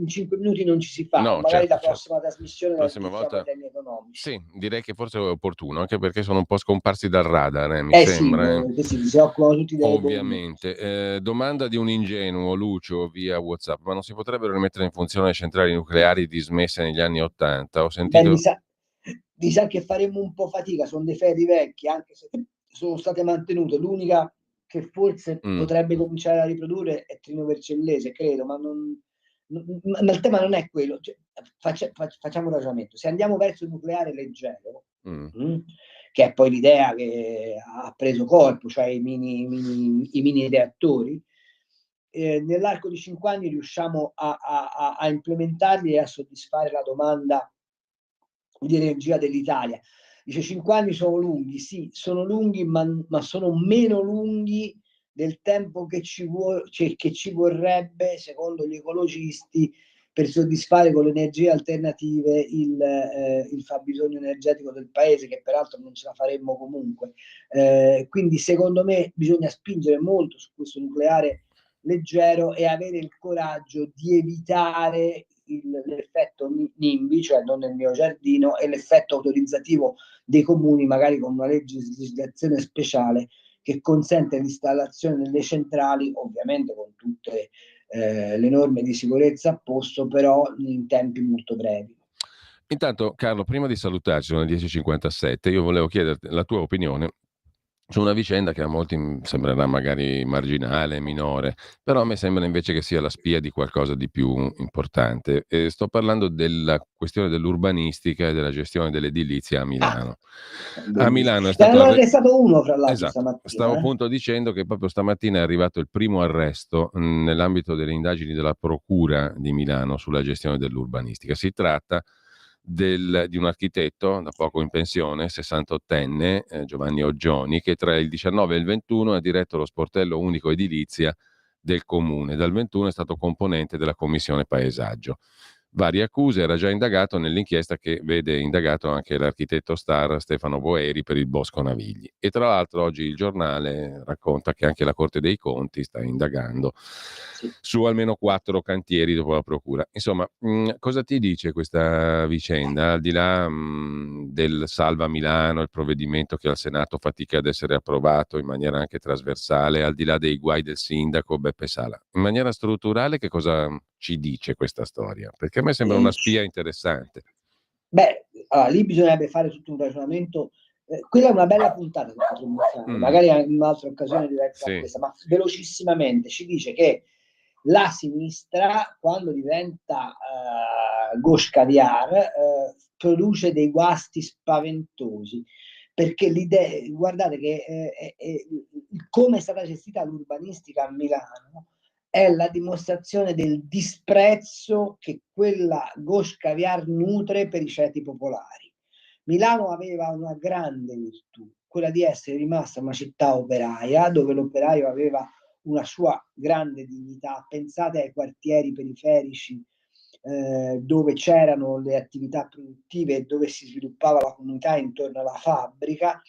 5 minuti non ci si fa, No, magari certo, la prossima trasmissione la prossima volta temi economici. sì, direi che forse è opportuno, anche perché sono un po' scomparsi dal radar, mi sembra. Sì, si occupano tutti delle ovviamente. Domanda di un ingenuo, Lucio, via WhatsApp: ma non si potrebbero rimettere in funzione le centrali nucleari dismesse negli anni '80? Ho sentito... mi sa che faremmo un po' fatica, sono dei ferri vecchi, anche se sono state mantenute. L'unica che forse potrebbe cominciare a riprodurre è Trino Vercellese, credo, ma il tema non è quello. Cioè, facciamo un ragionamento. Se andiamo verso il nucleare leggero, che è poi l'idea che ha preso corpo, cioè i mini reattori, nell'arco di 5 anni riusciamo a implementarli e a soddisfare la domanda di energia dell'Italia. Dice 5 anni sono lunghi, sì, sono lunghi, ma sono meno lunghi del tempo che ci vorrebbe, secondo gli ecologisti, per soddisfare con le energie alternative il fabbisogno energetico del paese, che peraltro non ce la faremmo comunque. Quindi secondo me bisogna spingere molto su questo nucleare leggero e avere il coraggio di evitare l'effetto NIMBY, cioè non nel mio giardino, e l'effetto autorizzativo dei comuni, magari con una legislazione speciale che consente l'installazione delle centrali, ovviamente con tutte le norme di sicurezza a posto, però in tempi molto brevi. Intanto, Carlo, prima di salutarci, sono le 10:57, io volevo chiederti la tua opinione su una vicenda che a molti sembrerà magari marginale, minore, però a me sembra invece che sia la spia di qualcosa di più importante. Sto parlando della questione dell'urbanistica e della gestione dell'edilizia a Milano. A Milano è stato arrestato uno, fra l'altro, esatto, stamattina. Stavo appunto dicendo che proprio stamattina è arrivato il primo arresto nell'ambito delle indagini della Procura di Milano sulla gestione dell'urbanistica. Si tratta di un architetto da poco in pensione, 68enne, Giovanni Oggioni, che tra il 19 e il 21 ha diretto lo sportello unico edilizia del comune. Dal 21 è stato componente della commissione paesaggio. varie accuse, era già indagato nell'inchiesta che vede indagato anche l'architetto star Stefano Boeri per il Bosco Navigli. E tra l'altro oggi il giornale racconta che anche la Corte dei Conti sta indagando su almeno 4 cantieri dopo la procura. Insomma, cosa ti dice questa vicenda? Al di là del Salva Milano, il provvedimento che al Senato fatica ad essere approvato in maniera anche trasversale, al di là dei guai del sindaco Beppe Sala, in maniera strutturale che cosa ci dice questa storia? Perché a me sembra una spia interessante. Beh, allora, lì bisognerebbe fare tutto un ragionamento. Quella è una bella puntata che potremmo fare, magari in un'altra occasione diversa da questa, ma velocissimamente ci dice che la sinistra, quando diventa gauche caviar, produce dei guasti spaventosi, perché l'idea, guardate che come è stata gestita l'urbanistica a Milano è la dimostrazione del disprezzo che quella gauche caviar nutre per i ceti popolari. Milano aveva una grande virtù, quella di essere rimasta una città operaia, dove l'operaio aveva una sua grande dignità. Pensate ai quartieri periferici dove c'erano le attività produttive, dove si sviluppava la comunità intorno alla fabbrica,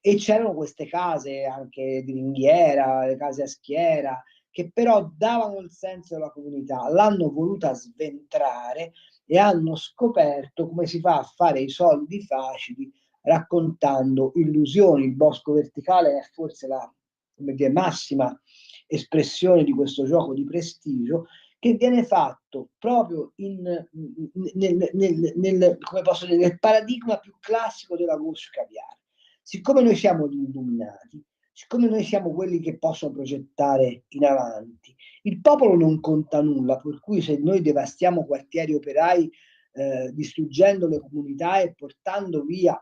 e c'erano queste case anche di ringhiera, le case a schiera, che però davano il senso della comunità. L'hanno voluta sventrare e hanno scoperto come si fa a fare i soldi facili raccontando illusioni. Il Bosco Verticale è forse la massima espressione di questo gioco di prestigio, che viene fatto proprio come posso dire, nel paradigma più classico della gauche caviar. Siccome noi siamo gli illuminati, siccome noi siamo quelli che possono progettare in avanti, il popolo non conta nulla, per cui se noi devastiamo quartieri operai distruggendo le comunità e portando via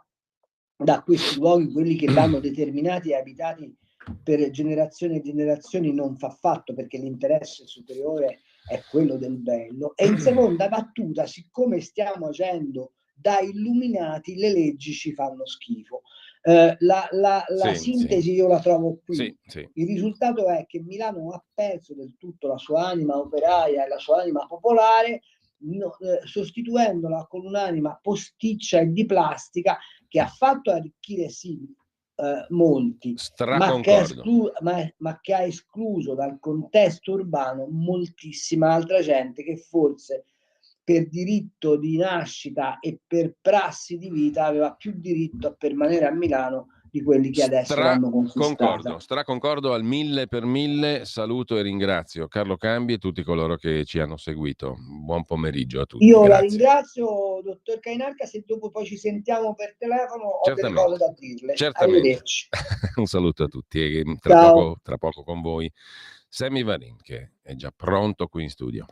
da questi luoghi quelli che vanno determinati e abitati per generazioni e generazioni, non fa fatto, perché l'interesse superiore è quello del bello. E in seconda battuta, siccome stiamo agendo da illuminati, le leggi ci fanno schifo. La sintesi io la trovo qui. Il risultato è che Milano ha perso del tutto la sua anima operaia e la sua anima popolare, sostituendola con un'anima posticcia e di plastica che ha fatto arricchire molti, ma che ha escluso dal contesto urbano moltissima altra gente che forse per diritto di nascita e per prassi di vita aveva più diritto a permanere a Milano di quelli che adesso l'hanno conquistata. Straconcordo al 1000%. Saluto e ringrazio Carlo Cambi e tutti coloro che ci hanno seguito. Buon pomeriggio a tutti. Io la ringrazio, dottor Cainarca, se dopo poi ci sentiamo per telefono ho delle cose da dirle. Arrivederci. Un saluto a tutti e tra poco con voi Sammy Varin, che è già pronto qui in studio.